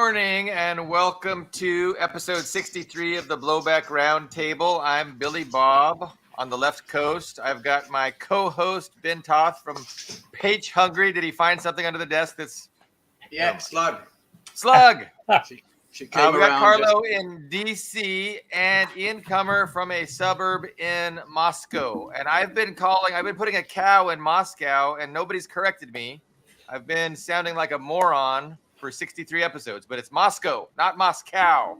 morning and welcome to episode 63 of the Blowback Roundtable. I'm Billy Bob on the left coast. I've got my co-host Ben Toth from Page Hungry. Did he find something under the desk that's... Yeah, Slug. She came we got Carlo in DC and Ian Kummer from a suburb in Moscow. And I've been putting a cow in Moscow and nobody's corrected me. I've been sounding like a moron for 63 episodes, but it's Moscow, not Moscow.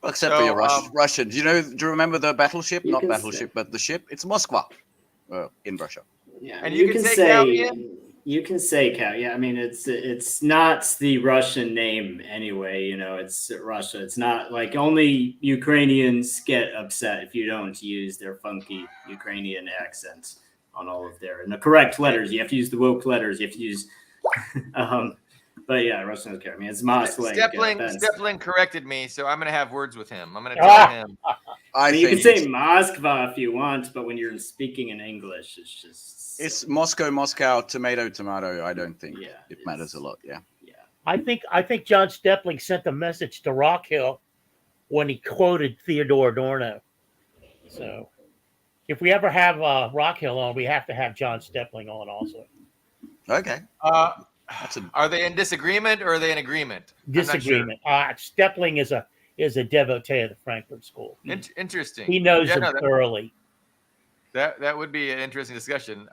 Well, except for your Russian. Do you remember the battleship? Not battleship, but the ship. It's Moskva in Russia. Yeah, and you can say cow, Ian? You can say cow. Yeah, I mean it's not the Russian name anyway. You know, it's Russia. It's not like only Ukrainians get upset if you don't use their funky Ukrainian accents on all of their and the correct letters. You have to use the woke letters. You have to use. But yeah, Russian is cow. I mean, it's Moskva. Stepling corrected me, so I'm going to have words with him. I'm going to tell him. You can say Moskva if you want, but when you're speaking in English, it's just... It's Moscow, tomato. I don't think it matters a lot, yeah. I think John Stepling sent a message to Rockhill when he quoted Theodore Adorno. So if we ever have Rockhill on, we have to have John Stepling on also. Okay. Are they in disagreement or are they in agreement? Disagreement. Stepling is a devotee of the Frankfurt School. Interesting. He knows them thoroughly. That would be an interesting discussion.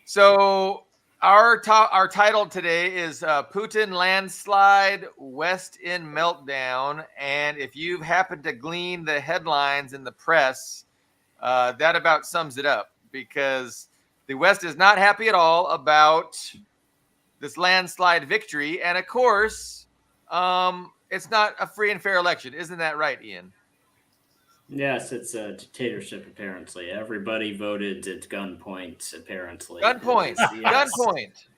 So our title today is Putin Landslide, West in Meltdown. And if you've happened to glean the headlines in the press, that about sums it up, because the West is not happy at all about this landslide victory. And of course, it's not a free and fair election. Isn't that right, Ian? Yes, it's a dictatorship, apparently. Everybody voted at gunpoint, apparently. Gunpoint. Yes.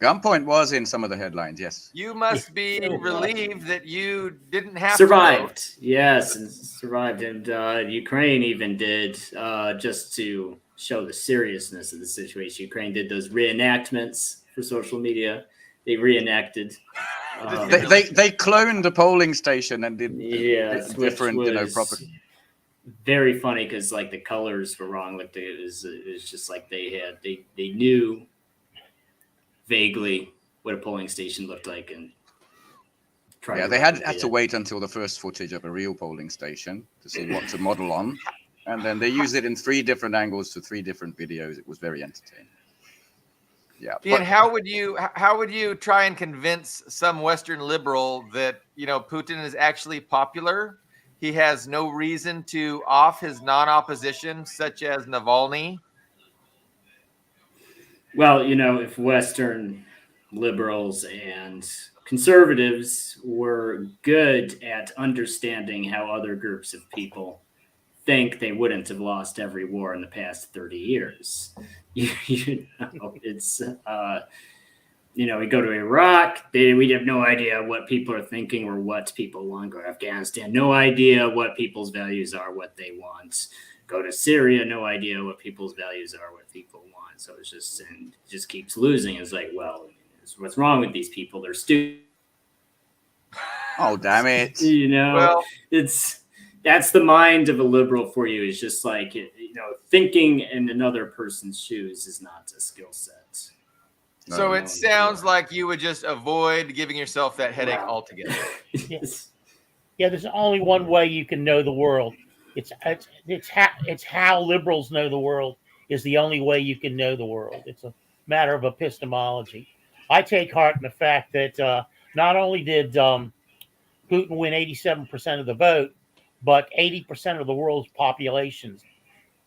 Gunpoint was in some of the headlines, yes. You must be relieved that you didn't have survived. to vote. Yes, and survived. And Ukraine even did, just to show the seriousness of the situation. Ukraine did those reenactments for social media. They reenacted. They cloned a polling station and did different, proper. Very funny because like the colors were wrong. Like it was just like they knew vaguely what a polling station looked like and they had to wait until the first footage of a real polling station to see what to model on, and then they used it in 3 different angles to 3 different videos. It was very entertaining. Yeah. Ian, how would you try and convince some Western liberal that Putin is actually popular? He has no reason to off his non-opposition, such as Navalny. Well, if Western liberals and conservatives were good at understanding how other groups of people think, they wouldn't have lost every war in the past 30 years. It's we go to Iraq, we have no idea what people are thinking or what people want. Go to Afghanistan, no idea what people's values are, what they want. Go to Syria, no idea what people's values are, what people want. So it just keeps losing. It's like, well, what's wrong with these people? They're stupid. Oh, damn it. Well, that's the mind of a liberal for you. It's just like, thinking in another person's shoes is not a skill set. So it sounds like you would just avoid giving yourself that headache altogether. Yes. Yeah, there's only one way you can know the world. It's how liberals know the world is the only way you can know the world. It's a matter of epistemology. I take heart in the fact that not only did Putin win 87% of the vote, but 80% of the world's population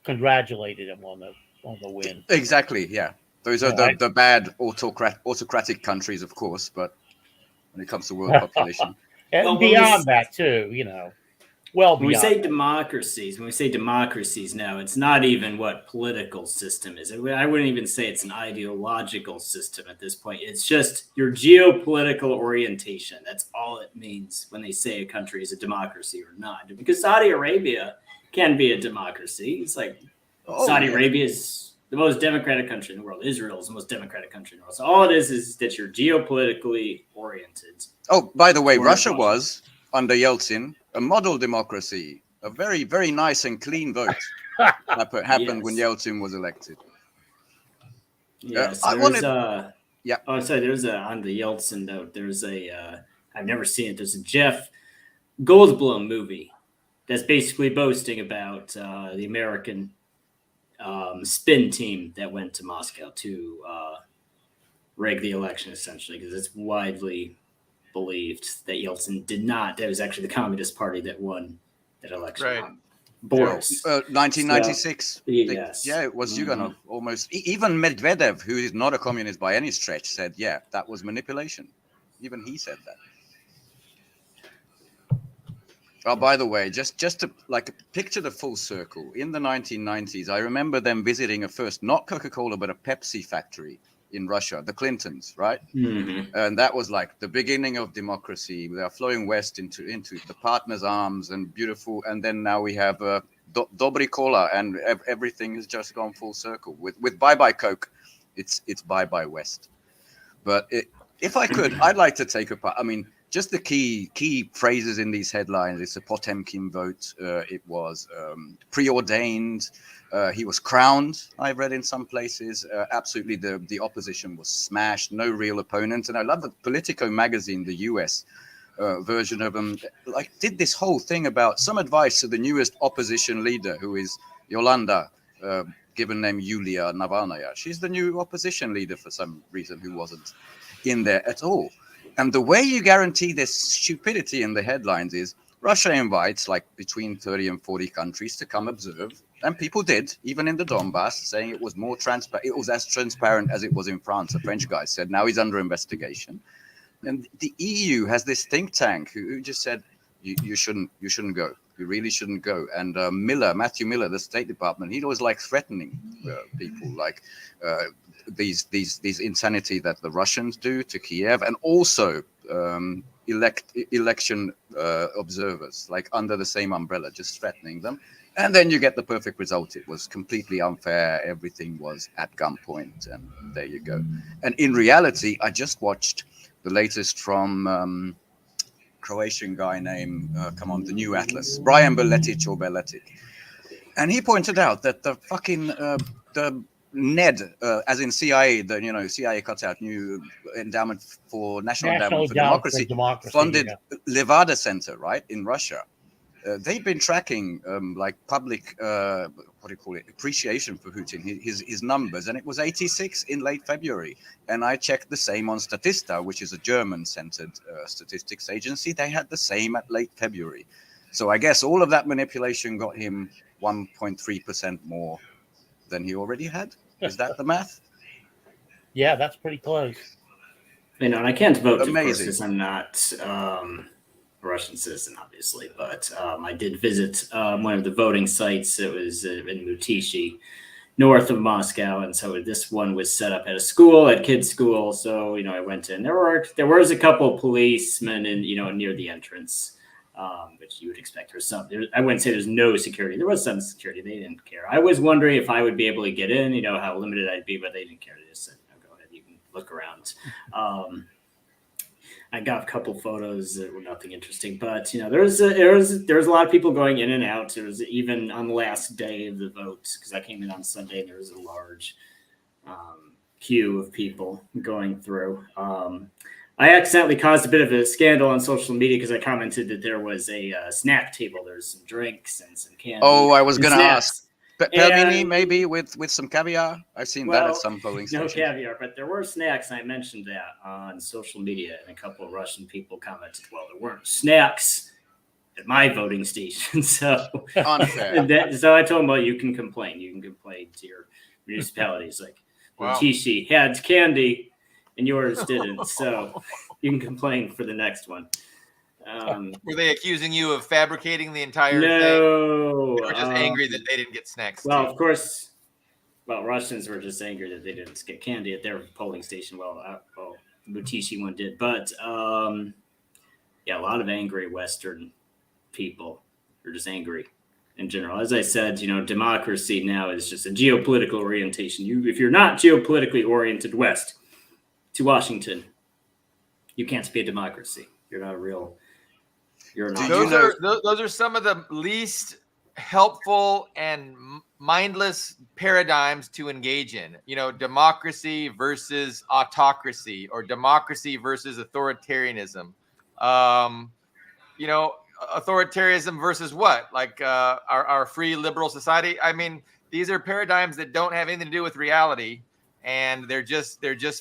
congratulated him on the win. Exactly, yeah. Those are the bad autocratic countries, of course, but when it comes to world population. And beyond that, too, Well, when we say democracies now, it's not even what political system is. I wouldn't even say it's an ideological system at this point. It's just your geopolitical orientation. That's all it means when they say a country is a democracy or not. Because Saudi Arabia can be a democracy. It's like Saudi Arabia is the most democratic country in the world. Israel is the most democratic country in the world. So all it is that you're geopolitically oriented. Oh, by the way, Russia was, under Yeltsin, a model democracy, a very, very nice and clean vote that happened when Yeltsin was elected. Yes, yeah. Oh, sorry. There's on the Yeltsin note. There's I've never seen it. There's a Jeff Goldblum movie that's basically boasting about the American spin team that went to Moscow to rig the election, essentially, because it's widely believed that Yeltsin did not. That was actually the Communist Party that won that election. Right. Boris. 1996. So, yes. Yeah, it was Zyuganov. Almost. Even Medvedev, who is not a communist by any stretch, said, yeah, that was manipulation. Even he said that. Oh, by the way, just to picture the full circle. In the 1990s, I remember them visiting not Coca-Cola, but a Pepsi factory in Russia, the Clintons, right? Mm-hmm. And that was like the beginning of democracy. They are flowing west into the partners' arms and beautiful. And then now we have Dobry Kola, and everything has just gone full circle. With Bye Bye Coke, it's Bye Bye West. But if I could, I'd like to take apart. I mean, just the key phrases in these headlines. It's a Potemkin vote. It was preordained. He was crowned, I've read in some places. Absolutely, the opposition was smashed. No real opponent. And I love that Politico magazine, the US version of them, did this whole thing about some advice to the newest opposition leader, who is Yolanda, given name Yulia Navalnaya. She's the new opposition leader for some reason, who wasn't in there at all. And the way you guarantee this stupidity in the headlines is Russia invites between 30 and 40 countries to come observe. And people did, even in the Donbass, saying it was more transparent. It was as transparent as it was in France. The French guy said, now he's under investigation. And the EU has this think tank who just said, you shouldn't go. You really shouldn't go. And Matthew Miller, the State Department, he was threatening people, these insanity that the Russians do to Kiev, and also election observers, under the same umbrella, just threatening them. And then you get the perfect result. It was completely unfair. Everything was at gunpoint, and there you go. And in reality, I just watched the latest from Croatian guy named, the new Atlas, Brian Beletic. And he pointed out that the fucking, the NED, as in CIA, CIA cuts out new endowment for National Endowment for Democracy, funded Levada Center, right, in Russia. They've been tracking public appreciation for Putin, his numbers, and it was 86 in late February. And I checked the same on Statista, which is a German-centered statistics agency. They had the same at late February. So I guess all of that manipulation got him 1.3% more than he already had. Is that the math? Yeah, that's pretty close. And I can't vote, of course, because I'm not a Russian citizen, obviously. But I did visit one of the voting sites. It was in Mutishi, north of Moscow. And so this one was set up at a school, at kids' school. So, I went in. There was a couple of policemen near the entrance. Which you would expect. I wouldn't say there's no security. There was some security. They didn't care. I was wondering if I would be able to get in, how limited I'd be, but they didn't care. They just said, go ahead, you can look around. I got a couple photos that were nothing interesting, but there was a lot of people going in and out. There was even on the last day of the vote, because I came in on Sunday, and there was a large queue of people going through. I accidentally caused a bit of a scandal on social media because I commented that there was a snack table. There's some drinks and some candy. Oh, I was going to ask. Pelmeni, maybe with some caviar. I've seen that at some polling stations. No caviar, but there were snacks. And I mentioned that on social media, and a couple of Russian people commented, well, there weren't snacks at my voting station. So unfair. So I told them, well, you can complain. You can complain to your municipalities. Wow. Tishi had candy and yours didn't, so you can complain for the next one. Were they accusing you of fabricating the entire thing? No. They were just angry that they didn't get snacks. Well, of course, Russians were just angry that they didn't get candy at their polling station. The Mutishi one did. But, a lot of angry Western people are just angry. in general. As I said, democracy now is just a geopolitical orientation. If you're not geopolitically oriented west to Washington, you can't be a democracy. You're not a real. You're not. Those are some of the least helpful and mindless paradigms to engage in. Democracy versus autocracy, or democracy versus authoritarianism. Authoritarianism versus what? Like our free liberal society. I mean, these are paradigms that don't have anything to do with reality, and they're just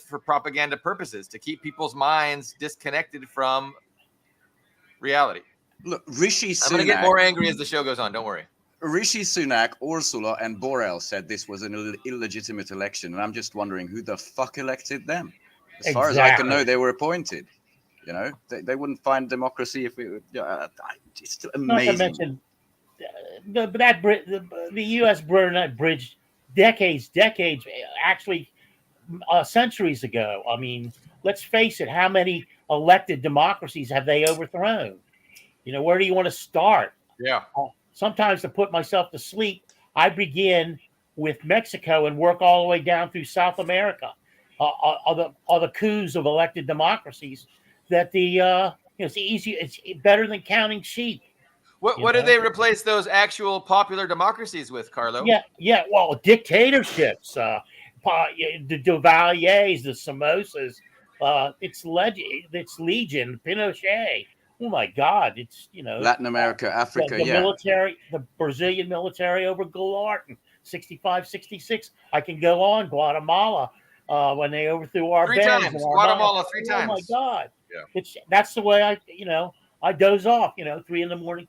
for propaganda purposes, to keep people's minds disconnected from reality. Look, Rishi Sunak. I'm going to get more angry as the show goes on. Don't worry. Rishi Sunak, Ursula, and Borrell said this was an illegitimate election, and I'm just wondering who the fuck elected them. As far as I can know, they were appointed. They wouldn't find democracy if it. It's still amazing. Not to mention the U.S. bridged decades, actually centuries ago. I mean, let's face it. How many elected democracies have they overthrown? Where do you want to start? Yeah. Sometimes, to put myself to sleep, I begin with Mexico and work all the way down through South America. Are the coups of elected democracies that it's easy. It's better than counting sheep. What did they replace those actual popular democracies with, Carlo? Yeah. Well, dictatorships, the Duvaliers, the Somosas. It's Legion, Pinochet. Oh my God! It's Latin America, Africa, the military, the Brazilian military over Goulart in 65, 66. I can go on. Guatemala, when they overthrew our three times. Guatemala 3 times. Oh my God! Yeah. That's the way I doze off. 3 a.m.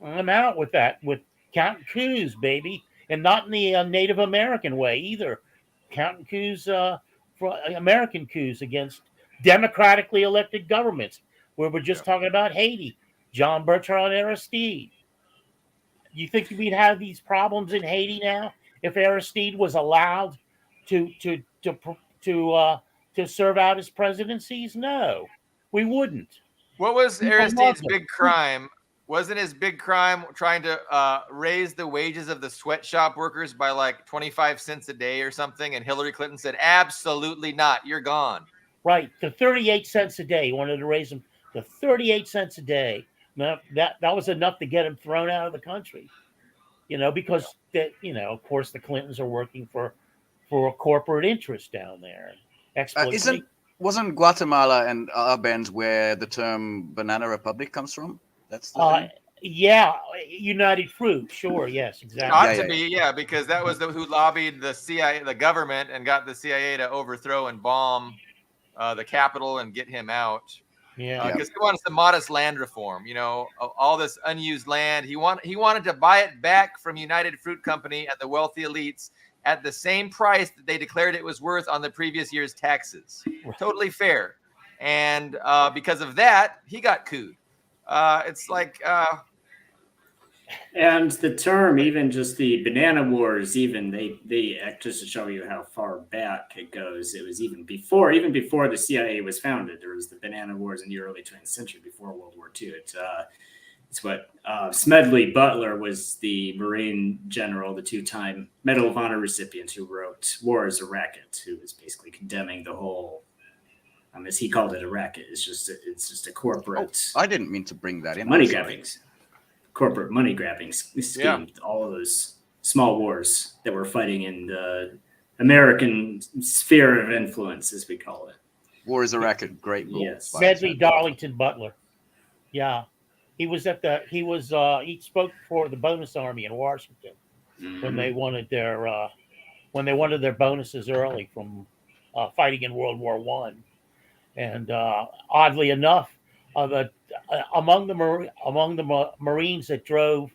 I'm out with that, with counting coups, baby, and not in the Native American way either. Counting coups, for American coups against democratically elected governments. We were just talking about Haiti, John Bertrand Aristide. You think we'd have these problems in Haiti now if Aristide was allowed to serve out his presidencies? No, we wouldn't. What was Aristide's big crime? Wasn't his big crime trying to raise the wages of the sweatshop workers by like 25 cents a day or something? And Hillary Clinton said, absolutely not. You're gone. Right. To 38 cents a day. He wanted to raise them to 38 cents a day. Now, that was enough to get him thrown out of the country, because of course, the Clintons are working for a corporate interest down there. Wasn't Guatemala and Arbenz where the term Banana Republic comes from? That's the thing? Yeah, United Fruit. Sure, yes, exactly. Because that was who lobbied the CIA, the government, and got the CIA to overthrow and bomb the capital and get him out. Yeah, because he wanted some modest land reform. All this unused land. He wanted to buy it back from United Fruit Company and the wealthy elites at the same price that they declared it was worth on the previous year's taxes. Totally fair. And because of that, he got cooed. It's like. And the term, even just the banana wars, even they just to show you how far back it goes. It was even before the CIA was founded. There was the banana wars in the early 20th century, before World War II. It's what Smedley Butler was the Marine general, the 2-time Medal of Honor recipient, who wrote "War is a Racket," who was basically condemning the whole. As he called it, a racket. It's just a corporate. I didn't mean to bring that in. Money grabbings. Corporate money grabbing scheme, all of those small wars that we're fighting in the American sphere of influence, as we call it. War is a Racket, great book. Yes. Smedley Darlington Butler. Yeah. He spoke for the bonus army in Washington when they wanted their bonuses early from fighting in World War I. And oddly enough, among the Marines that drove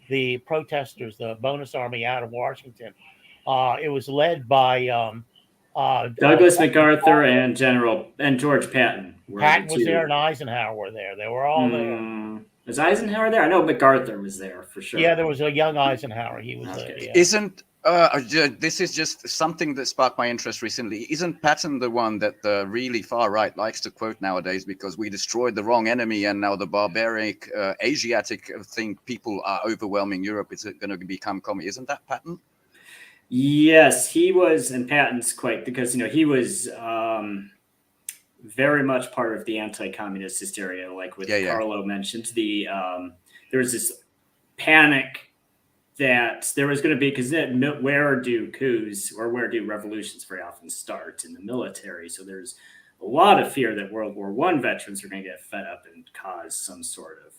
the protesters, the bonus army out of Washington, it was led by Douglas MacArthur and George Patton. Patton was there, and Eisenhower were there. They were all there. Was Eisenhower there? I know MacArthur was there for sure. Yeah, there was a young Eisenhower. He was there. Yeah. Isn't This is just something that sparked my interest recently. Isn't Patton the one that the really far right likes to quote nowadays? Because we destroyed the wrong enemy, and now the barbaric Asiatic thing people are overwhelming Europe. Is it going to become commie? Isn't that Patton? Yes, he was, and Patton's quite, because he was very much part of the anti-communist hysteria, like with Carlo mentioned. There was this panic that there was going to be, because where do coups or where do revolutions very often start? In the military. So there's a lot of fear that World War I veterans are going to get fed up and cause some sort of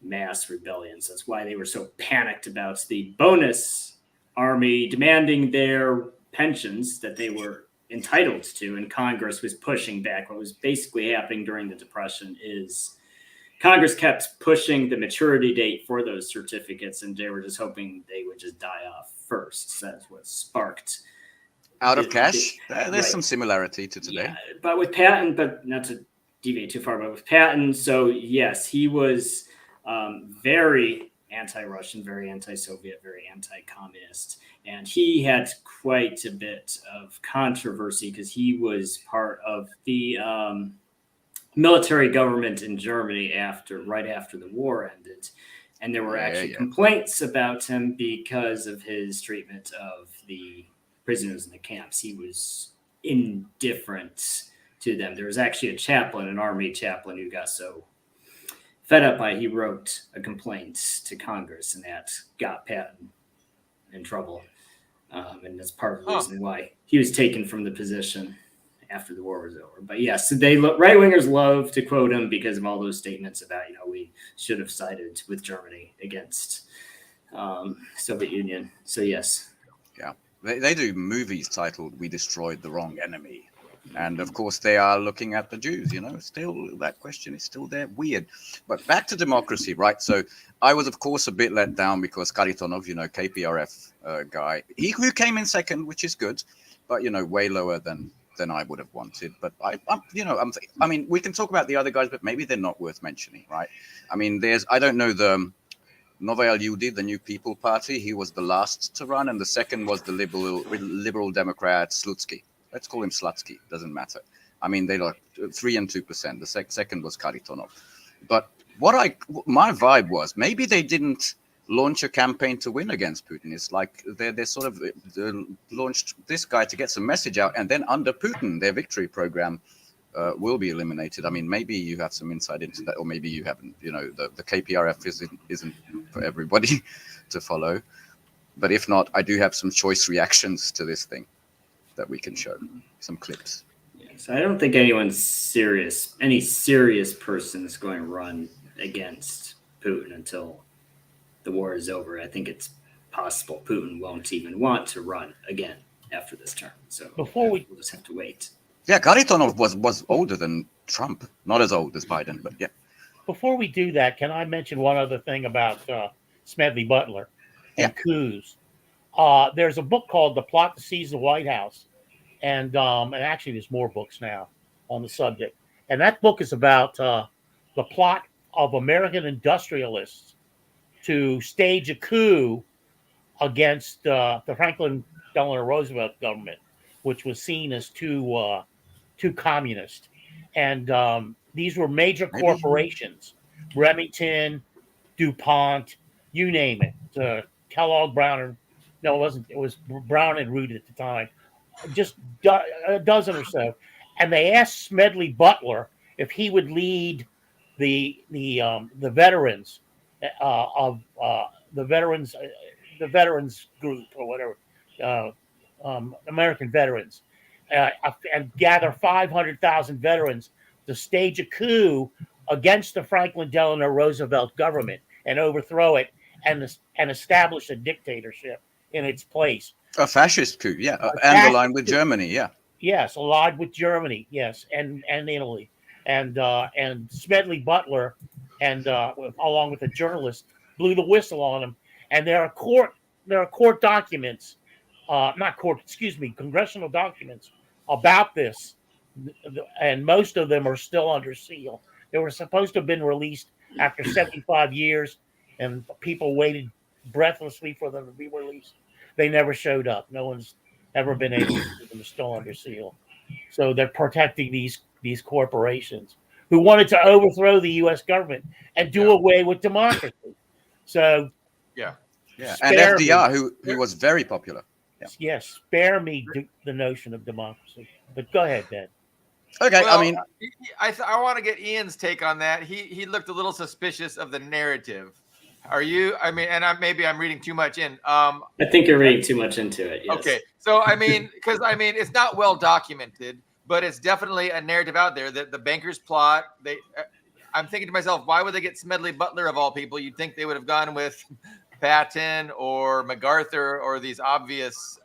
mass rebellions. That's why they were so panicked about the bonus army demanding their pensions that they were entitled to, and Congress was pushing back. What was basically happening during the Depression is Congress kept pushing the maturity date for those certificates, and they were just hoping they would just die off first. So that's what sparked out of cash. There's some similarity to today. Yeah, but with Patton, but not to deviate too far, but with Patton, so yes, he was very anti-Russian, very anti-Soviet, very anti-communist. And he had quite a bit of controversy because he was part of the military government in Germany right after the war ended. And there were actually complaints about him because of his treatment of the prisoners in the camps. He was indifferent to them. There was actually a chaplain, an army chaplain, who got so fed up by it, he wrote a complaint to Congress, and that got Patton in trouble. And that's part of the reason why he was taken from the position after the war was over. But yes, right wingers love to quote him because of all those statements about, we should have sided with Germany against Soviet Union. So yes. Yeah, they do movies titled "We Destroyed the Wrong Enemy." And of course, they are looking at the Jews, still that question is still there. Weird. But back to democracy, right? So I was, of course, a bit let down because Kharitonov, KPRF guy, who came in second, which is good, but, way lower than I would have wanted. But I mean, we can talk about the other guys, but maybe they're not worth mentioning, right? I mean, I don't know, the Novaya Ljudi, the New People Party, he was the last to run, and the second was the liberal Democrat Slutsky. Let's call him Slutsky. Doesn't matter. I mean, they like 3% and 2%. The second was Kharitonov. But my vibe was maybe they didn't launch a campaign to win against Putin. It's like they sort of launched this guy to get some message out, and then under Putin, their victory program will be eliminated. I mean, maybe you have some insight into that, or maybe you haven't. The KPRF isn't for everybody to follow. But if not, I do have some choice reactions to this thing that we can show, some clips. Yes, I don't think any serious person is going to run against Putin until the war is over. I think it's possible Putin won't even want to run again after this term. So we'll just have to wait. Yeah, Kharitonov was older than Trump, not as old as Biden, but yeah. Before we do that, can I mention one other thing about Smedley Butler and coups? There's a book called The Plot to Seize the White House. And actually, there's more books now on the subject. And that book is about the plot of American industrialists to stage a coup against the Franklin Delano Roosevelt government, which was seen as too communist. And these were major corporations, Remington, DuPont, you name it, Kellogg, Brown, no, it wasn't. It was Brown and Root at the time, just a dozen or so. And they asked Smedley Butler if he would lead the veterans of the veterans group or whatever, American veterans, and gather 500,000 veterans to stage a coup against the Franklin Delano Roosevelt government and overthrow it and establish a dictatorship in its place. A fascist coup, yeah, and aligned with Germany, yeah. Yes, aligned with Germany, yes, and Italy, and Smedley Butler, and along with a journalist, blew the whistle on him. And there are court documents, congressional documents about this, and most of them are still under seal. They were supposed to have been released after 75 years, and people waited breathlessly for them to be released. They never showed up. No one's ever been able to see them. They're still under seal. So they're protecting these corporations who wanted to overthrow the U.S. government and do away with democracy. So and FDR, who was very popular. Yes, spare me the notion of democracy. But go ahead, Ben. Okay, well, I mean, I want to get Ian's take on that. He looked a little suspicious of the narrative. Are you? I mean, and maybe I'm reading too much in. I think you're reading too much into it. Yes. Okay, so I mean, because it's not well documented, but it's definitely a narrative out there that the bankers plot. I'm thinking to myself, why would they get Smedley Butler of all people? You'd think they would have gone with Patton or MacArthur or these obvious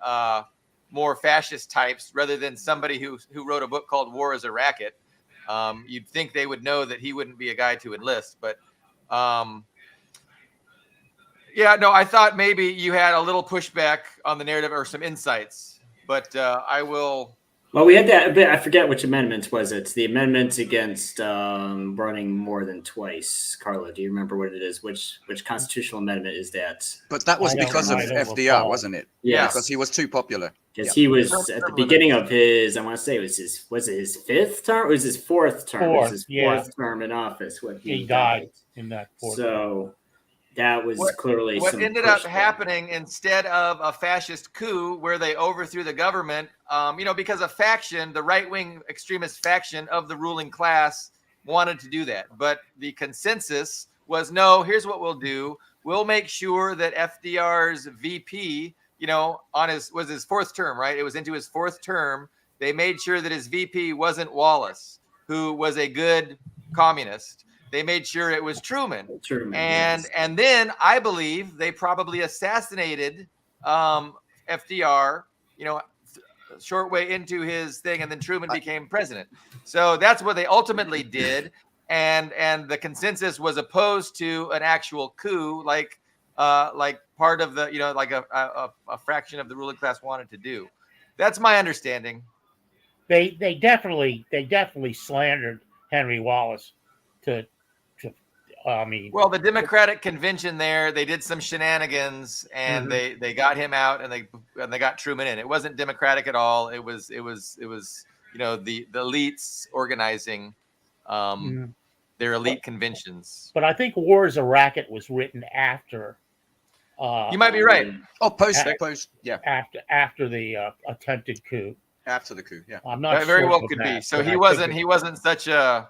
more fascist types rather than somebody who wrote a book called War is a Racket. You'd think they would know that he wouldn't be a guy to enlist, but I thought maybe you had a little pushback on the narrative or some insights, but I will. Well, we had that, but I forget which amendment was it. The amendment against running more than twice. Carla, do you remember what it is? Which constitutional amendment is that? But that was because of FDR, wasn't it? Yeah, because he was too popular. Because he was at the beginning of his, I want to say it was it his fifth term? It was his fourth term. It was his fourth term in office when he died in that fourth term. So that was clearly what ended up happening instead of a fascist coup where they overthrew the government, because a faction, the right-wing extremist faction of the ruling class wanted to do that. But the consensus was, no, here's what we'll do. We'll make sure that FDR's VP, was his fourth term, right? It was into his fourth term. They made sure that his VP wasn't Wallace, who was a good communist. They made sure it was Truman. And then I believe they probably assassinated FDR, short way into his thing, and then Truman became president. So that's what they ultimately did. And the consensus was opposed to an actual coup, like part of the, like a fraction of the ruling class wanted to do. That's my understanding. They definitely slandered Henry Wallace well, the Democratic convention there, they did some shenanigans and they got him out and they got Truman in. It wasn't democratic at all. It was the elites organizing their elite conventions. But I think War is a Racket was written after. You might be right. Oh, post, yeah. After the attempted coup. After the coup, yeah. I'm not that very sure well could be. So he wasn't such a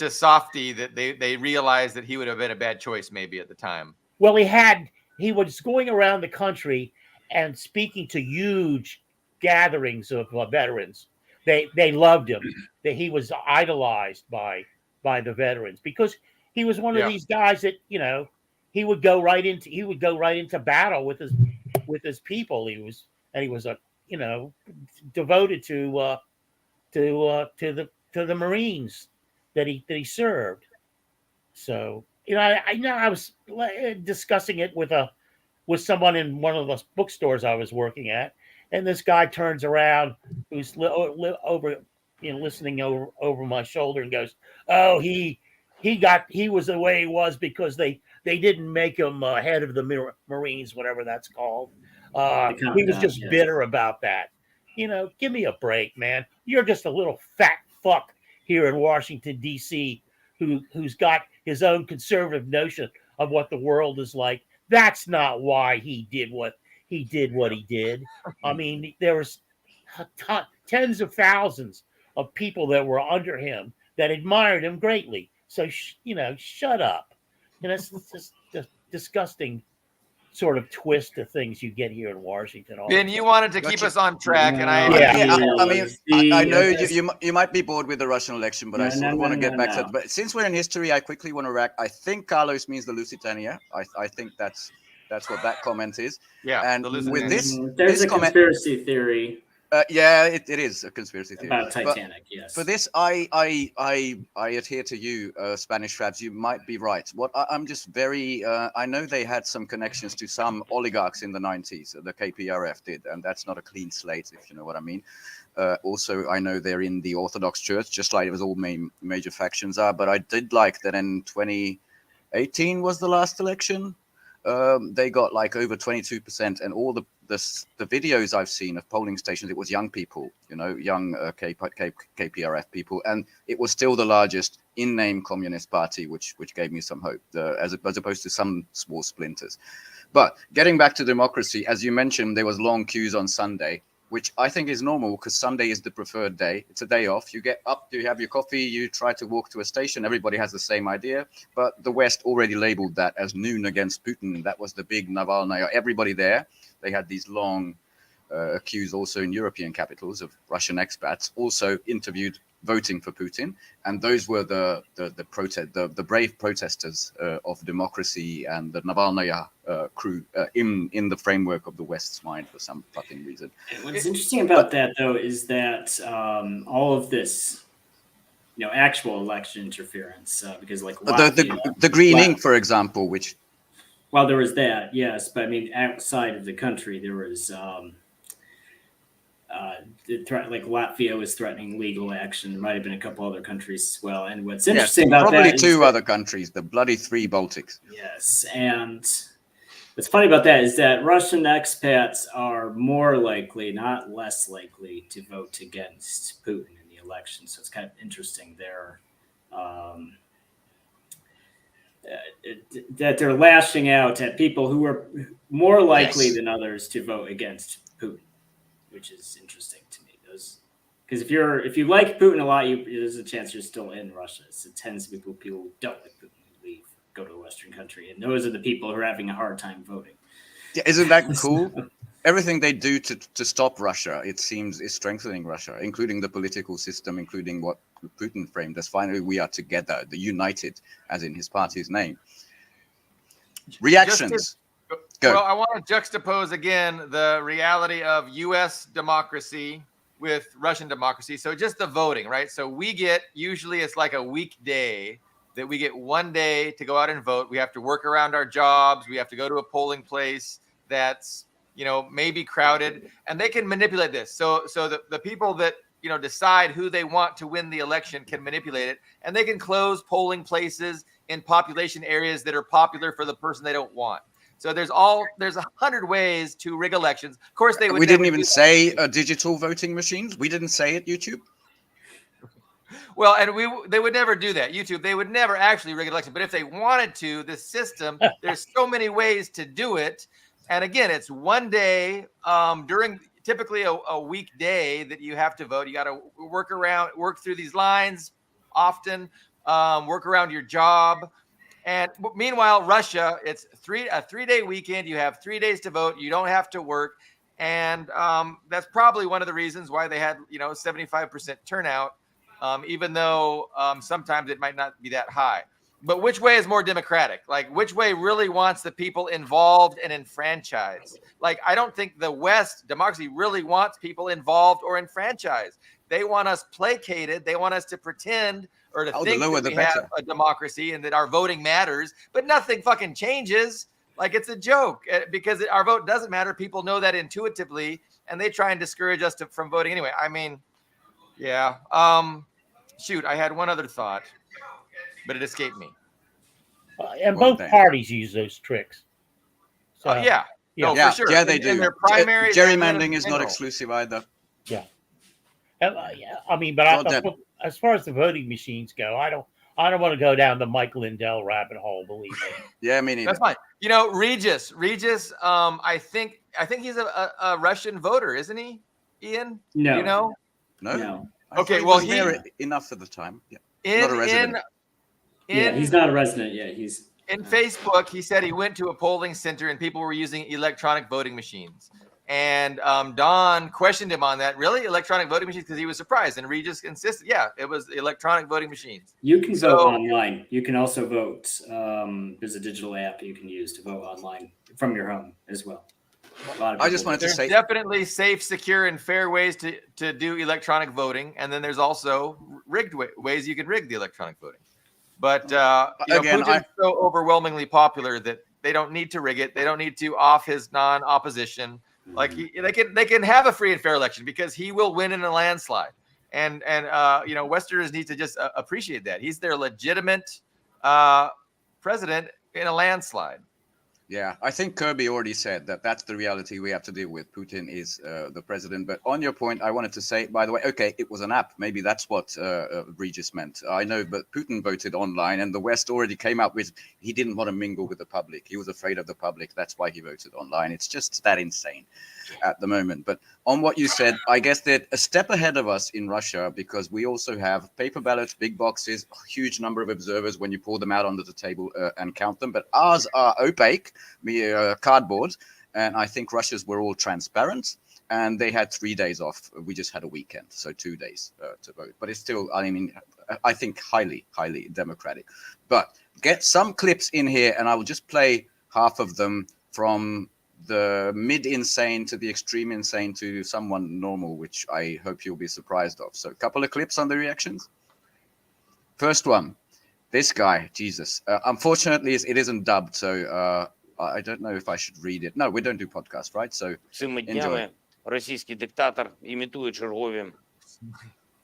softy that they realized that he would have been a bad choice maybe at the time. Well, he was going around the country and speaking to huge gatherings of veterans. They loved him. That he was idolized by the veterans because he was one of these guys that he would go right into battle with his people. He was a devoted to the Marines that he served. So I was discussing it with someone in one of the bookstores I was working at, and this guy turns around who's listening over my shoulder and goes, "Oh, he was the way he was because they didn't make him head of the Marines, whatever that's called. He was just bitter about that. Give me a break, man. You're just a little fat fuck here in Washington, D.C., who's got his own conservative notion of what the world is like. That's not why he did what he did. I mean, there was tens of thousands of people that were under him that admired him greatly. So, shut up. It's just disgusting sort of twist to things you get here in Washington. Ben, you wanted to keep us on track, and I know you might be bored with the Russian election, but I sort of want to get back to it. But since we're in history, I quickly want to rack. I think Carlos means the Lusitania. I think that's what that comment is. Yeah, and with there's a conspiracy theory. It is a conspiracy theory about Titanic. Yes. For this, I adhere to you, Spanish Fabs. You might be right. I'm just very. I know they had some connections to some oligarchs in the 90s. The KPRF did, and that's not a clean slate, if you know what I mean. Also, I know they're in the Orthodox Church, just like it was all major factions are. But I did like that in 2018 was the last election. they got like over 22%, and all the videos I've seen of polling stations, it was young people, young KPRF people, and it was still the largest in-name communist party, which gave me some hope, as opposed to some small splinters. But getting back to democracy, as you mentioned, there was long queues on Sunday, which I think is normal because Sunday is the preferred day. It's a day off. You get up, you have your coffee, you try to walk to a station. Everybody has the same idea. But the West already labeled that as noon against Putin. That was the big Navalny. Everybody there. They had these long queues also in European capitals of Russian expats also interviewed voting for Putin. And those were the brave protesters of democracy and the Navalny crew in the framework of the West's mind for some fucking reason. What's interesting about that, though, is that all of this, actual election interference, because like the green ink, for example, which. Well, there was that, yes, but I mean, outside of the country, there was like Latvia was threatening legal action. There might have been a couple other countries as well. And what's interesting about probably that, two other countries, the bloody three Baltics. Yes, and what's funny about that is that Russian expats are more likely, not less likely, to vote against Putin in the election. So it's kind of interesting there. That they're lashing out at people who are more likely than others to vote against Putin, which is interesting to me. Because if you like Putin a lot, there's a chance you're still in Russia. So it tends to be people who don't like Putin who leave, go to a Western country, and those are the people who are having a hard time voting. Yeah, isn't that cool? Everything they do to stop Russia, it seems, is strengthening Russia, including the political system, including what Putin framed as finally we are together, the united, as in his party's name. Reactions. Go. Well, I want to juxtapose again the reality of U.S. democracy with Russian democracy. So just the voting, right? So we get, usually it's like a weekday that we get one day to go out and vote. We have to work around our jobs. We have to go to a polling place that's, maybe crowded, and they can manipulate this. So the people that, decide who they want to win the election can manipulate it, and they can close polling places in population areas that are popular for the person they don't want. So there's 100 ways to rig elections. Of course, we didn't even say digital voting machines. We didn't say it, YouTube. Well, and they would never do that. YouTube, they would never actually rig an election. But if they wanted to, the system, there's so many ways to do it. And again, it's one day during typically a weekday that you have to vote. You got to work through these lines often, work around your job. And meanwhile, Russia, it's a 3-day weekend. You have 3 days to vote. You don't have to work. And that's probably one of the reasons why they had, 75% turnout, even though sometimes it might not be that high. But which way is more democratic? Like, which way really wants the people involved and enfranchised? Like, I don't think the West democracy really wants people involved or enfranchised. They want us placated. They want us to pretend or to think that we have a democracy and that our voting matters, but nothing fucking changes. Like, it's a joke because our vote doesn't matter. People know that intuitively, and they try and discourage us from voting anyway. I mean, yeah. Shoot, I had one other thought, but it escaped me. And both parties use those tricks. So, yeah, for sure. Yeah, they do. In their primaries, gerrymandering is not exclusive either. Yeah. I mean, but as far as the voting machines go, I don't want to go down the Mike Lindell rabbit hole. Believe me. Yeah, me neither. That's fine. Regis. I think he's a Russian voter, isn't he? Ian? No. No. Okay. Well, he's there enough for the time. Yeah. Not a resident. He's not a resident yet. He's in Facebook. He said he went to a polling center and people were using electronic voting machines. And Don questioned him on that. Really, electronic voting machines? Because he was surprised. And Regis insisted, yeah, it was electronic voting machines. You can vote online. You can also vote. There's a digital app you can use to vote online from your home as well. I just wanted to say, definitely safe, secure, and fair ways to do electronic voting. And then there's also rigged ways you can rig the electronic voting. But again, Putin's so overwhelmingly popular that they don't need to rig it. They don't need to off his non-opposition. Like they can have a free and fair election because he will win in a landslide. And Westerners need to just appreciate that he's their legitimate president in a landslide. Yeah, I think Kirby already said that that's the reality we have to deal with. Putin is the president. But on your point, I wanted to say, by the way, okay, it was an app. Maybe that's what Regis meant. I know, but Putin voted online, and the West already came out with he didn't want to mingle with the public. He was afraid of the public. That's why he voted online. It's just that insane at the moment. But on what you said, I guess they're a step ahead of us in Russia because we also have paper ballots, big boxes, a huge number of observers when you pull them out onto the table and count them. But ours are opaque, cardboard, and I think Russia's were all transparent. And they had 3 days off. We just had a weekend, so 2 days to vote. But it's still, I mean, I think highly democratic. But get some clips in here, and I will just play half of them from the mid-insane to the extreme insane to someone normal, which I hope you'll be surprised of. So a couple of clips on the reactions. First one, this guy, Jesus. Unfortunately, it isn't dubbed, so I don't know if I should read it. No, we don't do podcasts, right? So Цими днями російський диктатор імітує чергові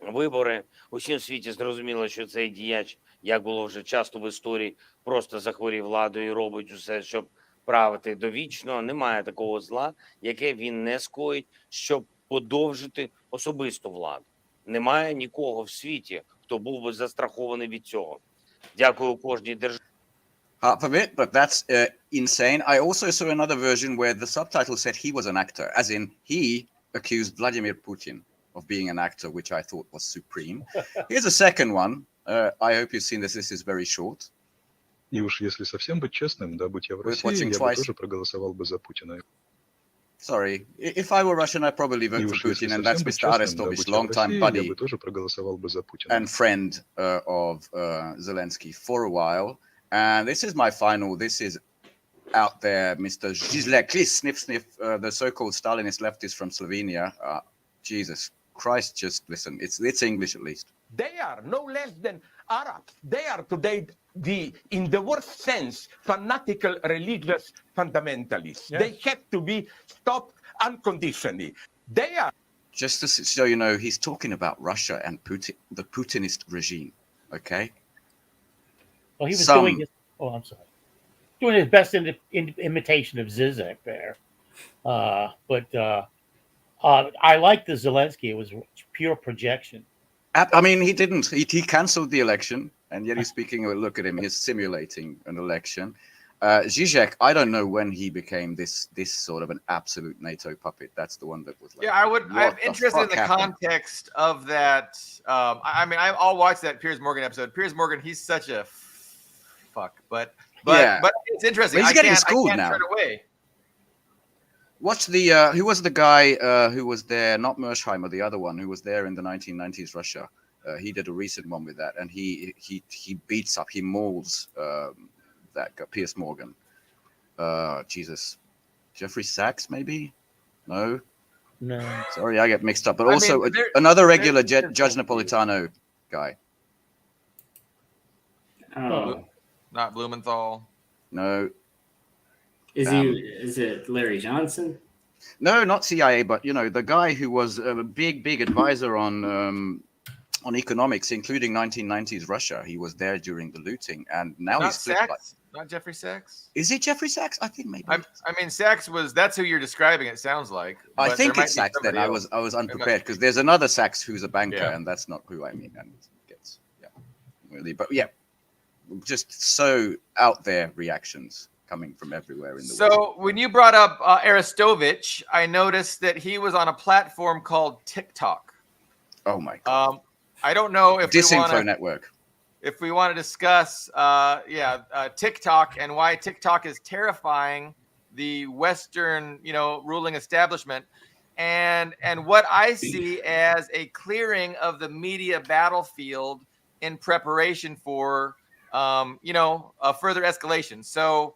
вибори. Усім світі зрозуміло, що цей діяч, як було вже часто в історії, просто захворів владою і робить усе, щоб правити довічно. Немає такого зла, яке він не скоїть, щоб подовжити особисту владу. Немає нікого в світі, хто був би застрахований від цього. Дякую кожній державі. Half of it, but that's insane. I also saw another version where the subtitle said he was an actor, as in he accused Vladimir Putin of being an actor, which I thought was supreme. Here's a second one. I hope you've seen this. This is very short. И уж если совсем быть честным, да, будь я в России, я бы тоже проголосовал бы за Путина. Sorry, if I were Russian, I'd probably vote for Putin, and that's Mr. Arestovich, long-time buddy and friend of Zelensky for a while. And this is my final. This is out there, Mr. Zizlek, sniff, the so-called Stalinist leftist from Slovenia. Jesus Christ, just listen. It's English at least. They are no less than Arabs. They are today in the worst sense, fanatical religious fundamentalists. Yeah. They have to be stopped unconditionally. They are. Just so you know, he's talking about Russia and Putin, the Putinist regime. Okay. Well, he was doing his. Oh, I'm sorry. Doing his best imitation of Zizek there, but I like the Zelensky. It was pure projection. I mean, he didn't. He cancelled the election, and yet he's speaking. Look at him. He's simulating an election. Zizek, I don't know when he became this sort of an absolute NATO puppet. That's the one that was like. Yeah, I'm interested in the context of that. I mean, I'll watch that Piers Morgan episode. Piers Morgan, he's such a fuck, but it's interesting. But he's getting schooled now. Turn away. Watch the who was the guy who was there? Not Mersheimer, the other one who was there in the 1990s Russia. He did a recent one with that, and he beats up, he mauls that guy, Piers Morgan. Jesus, Jeffrey Sachs, maybe? No. Sorry, I get mixed up. But also another regular Judge Napolitano guy. Oh, not Blumenthal. No. Is it Larry Johnson? No, not CIA, but you know the guy who was a big advisor on economics, including 1990s Russia. He was there during the looting, and now not he's Sachs. Not Jeffrey Sachs. Is it Jeffrey Sachs? I think maybe. I mean, Sachs that's who you're describing. It sounds like. I think it's Sachs. Then I was unprepared because there's another Sachs who's a banker, and that's not who I mean. And it gets really, but just so out there reactions coming from everywhere in the world. So when you brought up Arestovich, I noticed that he was on a platform called TikTok. Oh my God. I don't know if Disinfo network. If we want to discuss TikTok and why TikTok is terrifying the Western, ruling establishment, and what I see as a clearing of the media battlefield in preparation for a further escalation. So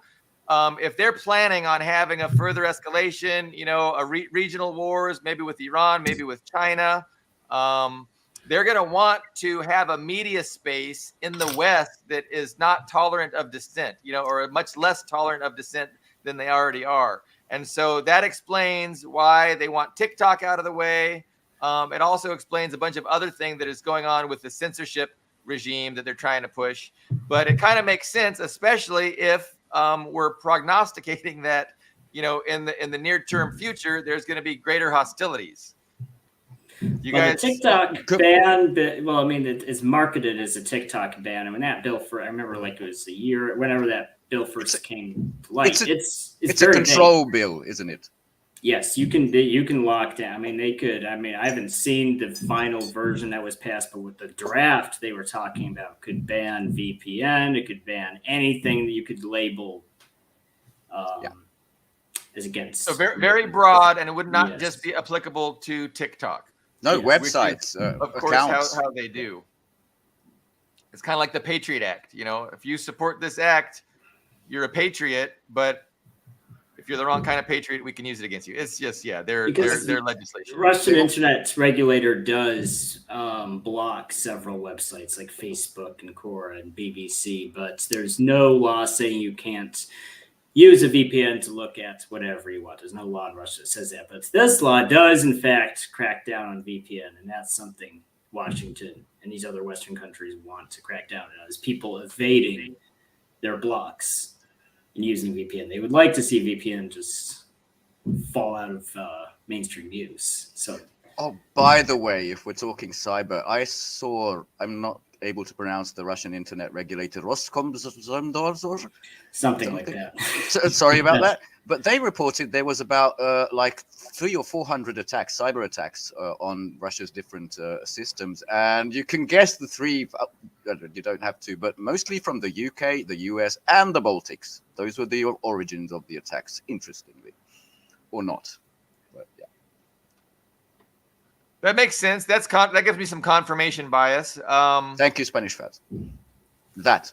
if they're planning on having a further escalation, regional wars, maybe with Iran, maybe with China, they're going to want to have a media space in the West that is not tolerant of dissent, or much less tolerant of dissent than they already are. And so that explains why they want TikTok out of the way. It also explains a bunch of other things that is going on with the censorship regime that they're trying to push. But it kind of makes sense, especially if were prognosticating that, in the near term future, there's going to be greater hostilities. You guys, the TikTok ban, well, I mean, it's marketed as a TikTok ban. I mean, that bill I remember like it was a year, whenever that bill first came to light. It's a control bill, isn't it? Yes, you can lock down. I mean, they could. I mean, I haven't seen the final version that was passed, but with the draft they were talking about could ban VPN. It could ban anything that you could label as against. So very, very broad, and it would not just be applicable to TikTok. No, websites, of course, accounts. how they do. It's kind of like the Patriot Act. If you support this act, you're a patriot, but if you're the wrong kind of patriot, we can use it against you. It's just, their legislation. Russian internet regulator does block several websites like Facebook and Quora and BBC, but there's no law saying you can't use a VPN to look at whatever you want. There's no law in Russia that says that, but this law does in fact crack down on VPN, and that's something Washington and these other Western countries want to crack down on, is people evading their blocks and using VPN. They would like to see VPN just fall out of mainstream use. So, by the way, if we're talking cyber, I'm not able to pronounce the Russian internet regulator, Roskomnadzor, something like that. Sorry about that. But they reported there was about like 300 or 400 attacks, cyber attacks on Russia's different systems. And you can guess the three, you don't have to, but mostly from the UK, the US, and the Baltics. Those were the origins of the attacks, interestingly. Or not. But yeah. That makes sense. That gives me some confirmation bias. Thank you, Spanish Fats. That.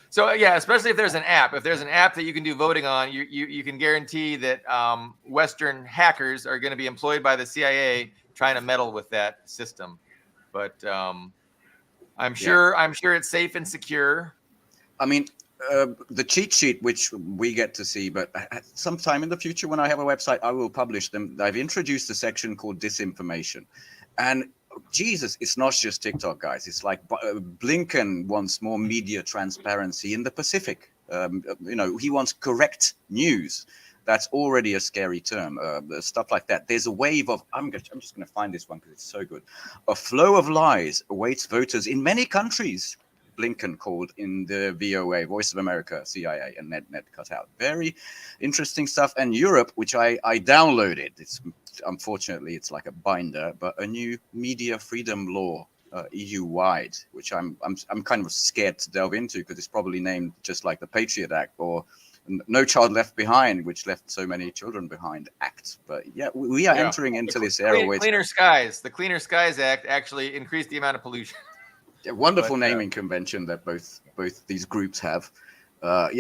So especially if there's an app. If there's an app that you can do voting on, you can guarantee that Western hackers are going to be employed by the CIA trying to meddle with that system. But I'm sure it's safe and secure. I mean, the cheat sheet, which we get to see, but sometime in the future when I have a website, I will publish them. I've introduced a section called disinformation. And Jesus, it's not just TikTok, guys. It's like Blinken wants more media transparency in the Pacific. He wants correct news. That's already a scary term. Stuff like that. There's a wave of, I'm just going to find this one because it's so good. A flow of lies awaits voters in many countries. Blinken called in the VOA, Voice of America, CIA, and net cut out. Very interesting stuff. And Europe, which I downloaded. Unfortunately, it's like a binder, but a new media freedom law, EU-wide, which I'm kind of scared to delve into because it's probably named just like the Patriot Act or No Child Left Behind, which left so many children behind Act. But we are entering into this era where Cleaner Skies. The Cleaner Skies Act actually increased the amount of pollution. A wonderful naming convention that both these groups have. I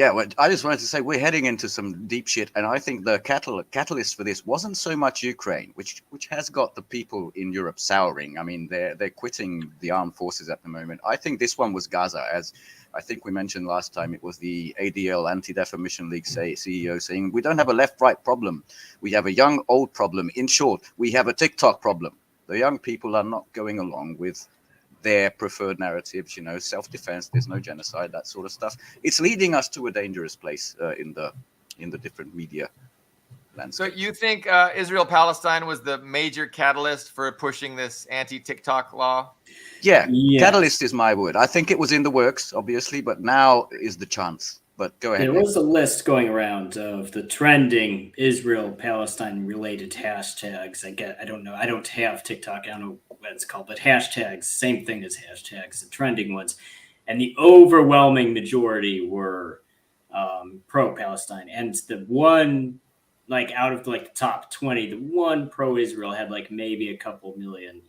just wanted to say we're heading into some deep shit, and I think the catalyst for this wasn't so much Ukraine, which has got the people in Europe souring. I mean, they're quitting the armed forces at the moment. I think this one was Gaza, as I think we mentioned last time. It was the ADL, Anti-Defamation League CEO saying we don't have a left-right problem, we have a young-old problem. In short, we have a TikTok problem. The young people are not going along with their preferred narratives, self-defense, there's no genocide, that sort of stuff. It's leading us to a dangerous place in the different media landscape. So you think Israel-Palestine was the major catalyst for pushing this anti-TikTok law? Yeah, catalyst is my word. I think it was in the works, obviously, but now is the chance. But go ahead. There was a list going around of the trending Israel-Palestine related hashtags. I don't know. I don't have TikTok. I don't know what it's called, but hashtags, same thing as hashtags, the trending ones. And the overwhelming majority were pro-Palestine. And the one, like out of like the top 20, the one pro-Israel had like maybe a couple million,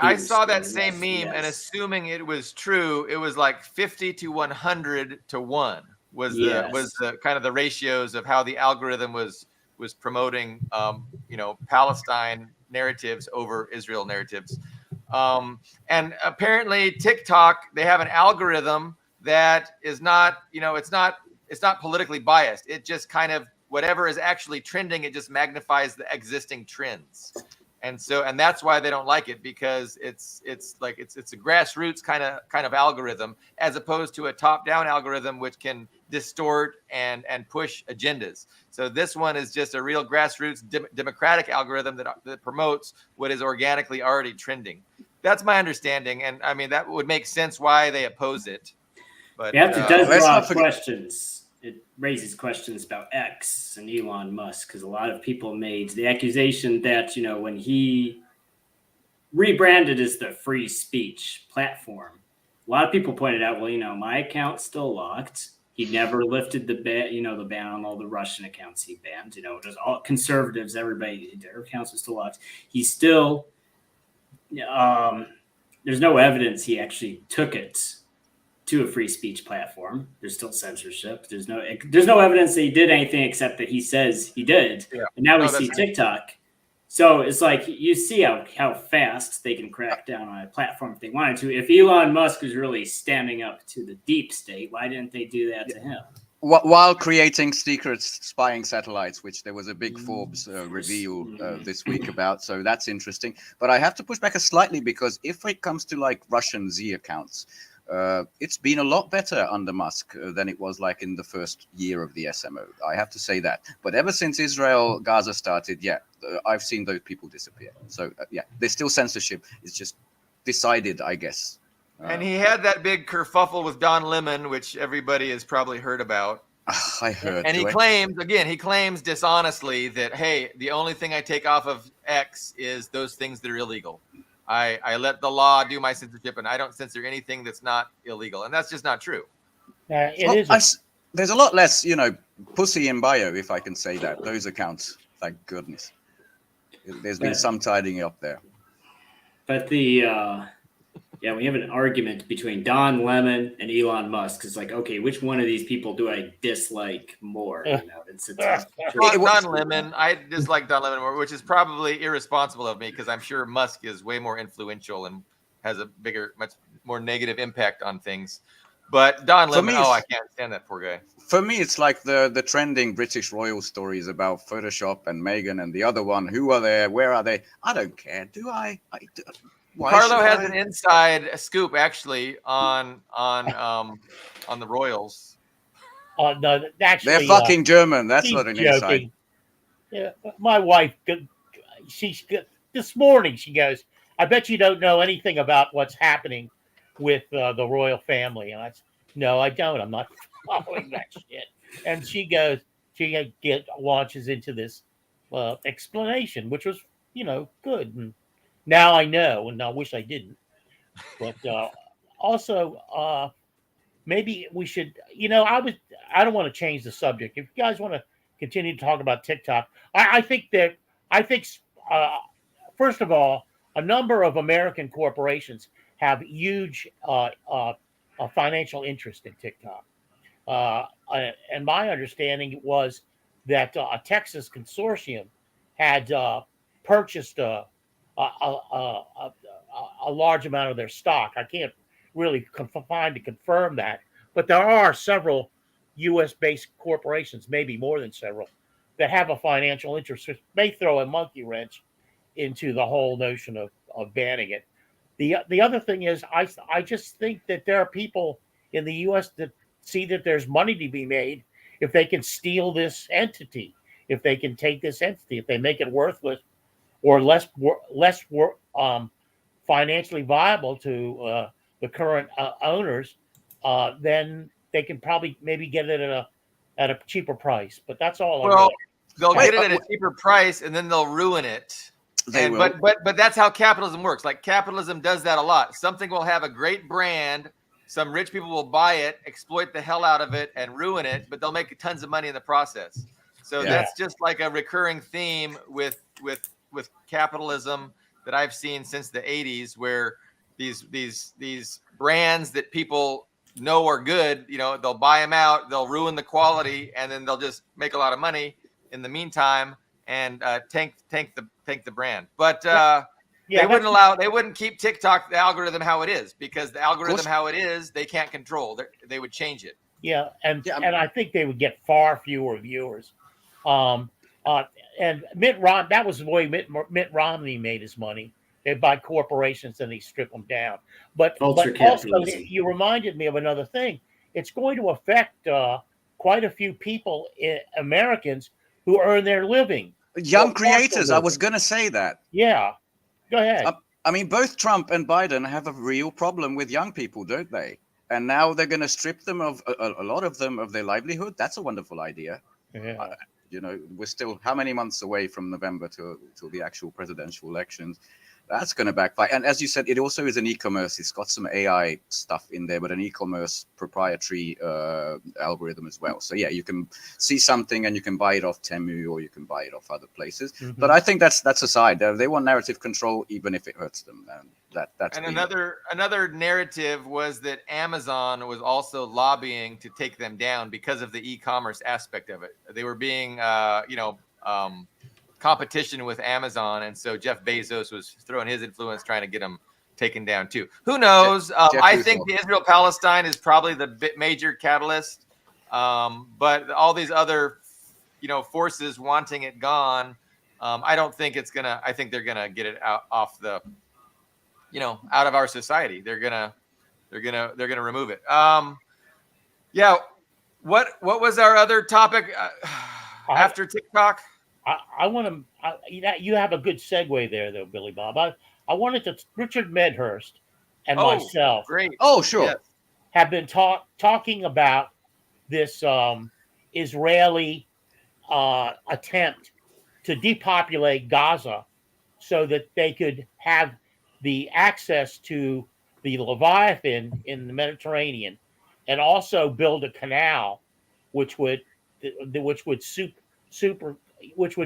I saw that same meme, and assuming it was true, it was like 50 to 100 to 1 was the kind of the ratios of how the algorithm was promoting Palestine narratives over Israel narratives. And apparently TikTok, they have an algorithm that is not, it's not politically biased. It just kind of, whatever is actually trending, it just magnifies the existing trends. And that's why they don't like it, because it's a grassroots kind of algorithm, as opposed to a top-down algorithm which can distort and push agendas. So this one is just a real grassroots democratic algorithm that promotes what is organically already trending. That's my understanding, and I mean that would make sense why they oppose it. But it does draw questions. It raises questions about X and Elon Musk, because a lot of people made the accusation that, you know, when he rebranded as the free speech platform, a lot of people pointed out, well, you know, my account's still locked. He never lifted the ban on all the Russian accounts he banned. You know, just all conservatives, everybody, their accounts are still locked. He's still, there's no evidence he actually took it to a free speech platform. There's still censorship. There's no evidence that he did anything except that he says he did. Yeah. And now we see TikTok. So it's like, you see how fast they can crack down on a platform if they wanted to. If Elon Musk was really standing up to the deep state, why didn't they do that to him? While creating secret spying satellites, which there was a big Forbes reveal this week about. So that's interesting. But I have to push back slightly, because if it comes to like Russian Z accounts, it's been a lot better under Musk than it was like in the first year of the SMO. I have to say that. But ever since Israel-Gaza started, I've seen those people disappear. So there's still censorship. It's just decided, I guess. And he had that big kerfuffle with Don Lemon, which everybody has probably heard about. I heard. And he claims dishonestly that, hey, the only thing I take off of X is those things that are illegal. I let the law do my censorship, and I don't censor anything that's not illegal. And that's just not true. There's a lot less, pussy in bio, if I can say that. Those accounts, thank goodness. There's been some tidying up there. But we have an argument between Don Lemon and Elon Musk. It's like, okay, which one of these people do I dislike more? Don Lemon. I dislike Don Lemon more, which is probably irresponsible of me, because I'm sure Musk is way more influential and has a much more negative impact on things. But Don Lemon, I can't stand that poor guy. For me, it's like the trending British royal stories about Photoshop and Meghan and the other one. Who are there? Where are they? I don't care. Do I? Carlo has an inside scoop actually on the Royals. No, actually, they're fucking German. That's not an inside. Yeah, my wife, this morning she goes, "I bet you don't know anything about what's happening with the royal family." And I said, "No, I don't. I'm not following that shit." And she goes, launches into this explanation, which was, good. And now I know, and I wish I didn't. But also, maybe we should, I don't want to change the subject. If you guys want to continue to talk about TikTok, I think first of all, a number of American corporations have huge financial interest in TikTok. And my understanding was that a Texas consortium had purchased a large amount of their stock. I can't really find to confirm that, but there are several U.S.-based corporations, maybe more than several, that have a financial interest, which may throw a monkey wrench into the whole notion of banning it. The other thing is, I just think that there are people in the U.S. that see that there's money to be made if they can steal this entity, if they can take this entity, if they make it worthless or less financially viable to the current owners, then they can probably maybe get it at a cheaper price. But that's all. They'll get it at a cheaper price, and then they'll ruin it. But that's how capitalism works. Like, capitalism does that a lot. Something will have a great brand. Some rich people will buy it, exploit the hell out of it, and ruin it, but they'll make tons of money in the process. So that's just like a recurring theme with capitalism that I've seen since the 80s, where these brands that people know are good, they'll buy them out, they'll ruin the quality, and then they'll just make a lot of money in the meantime and tank the brand. But they wouldn't keep TikTok, the algorithm how it is, because the algorithm how it is, they can't control. They would change it. Yeah, and I think they would get far fewer viewers. And that was the way Mitt Romney made his money. They buy corporations and they strip them down. But also, you reminded me of another thing. It's going to affect quite a few people, Americans, who earn their living. Young creators. I was going to say that. Yeah. Go ahead. I mean, both Trump and Biden have a real problem with young people, don't they? And now they're going to strip them of a lot of them of their livelihood. That's a wonderful idea. Yeah. We're still how many months away from November till the actual presidential elections. That's going to backfire. And as you said, it also is an e-commerce. It's got some AI stuff in there, but an e-commerce proprietary algorithm as well. So yeah, you can see something and you can buy it off Temu or you can buy it off other places. Mm-hmm. But I think that's aside. They want narrative control, even if it hurts them. And that's another narrative was that Amazon was also lobbying to take them down because of the e-commerce aspect of it. They were being, competition with Amazon, and so Jeff Bezos was throwing his influence trying to get them taken down too. Who knows? I think the Israel-Palestine is probably the major catalyst, but all these other, forces wanting it gone, I don't think it's gonna. I think they're gonna get it out of our society. They're gonna remove it. Yeah. What was our other topic after TikTok? I want to. You have a good segue there, though, Billy Bob. I wanted to. Richard Medhurst and myself. Great. Oh, sure. Yes. Have been talking about this Israeli attempt to depopulate Gaza, so that they could have the access to the Leviathan in the Mediterranean, and also build a canal, which would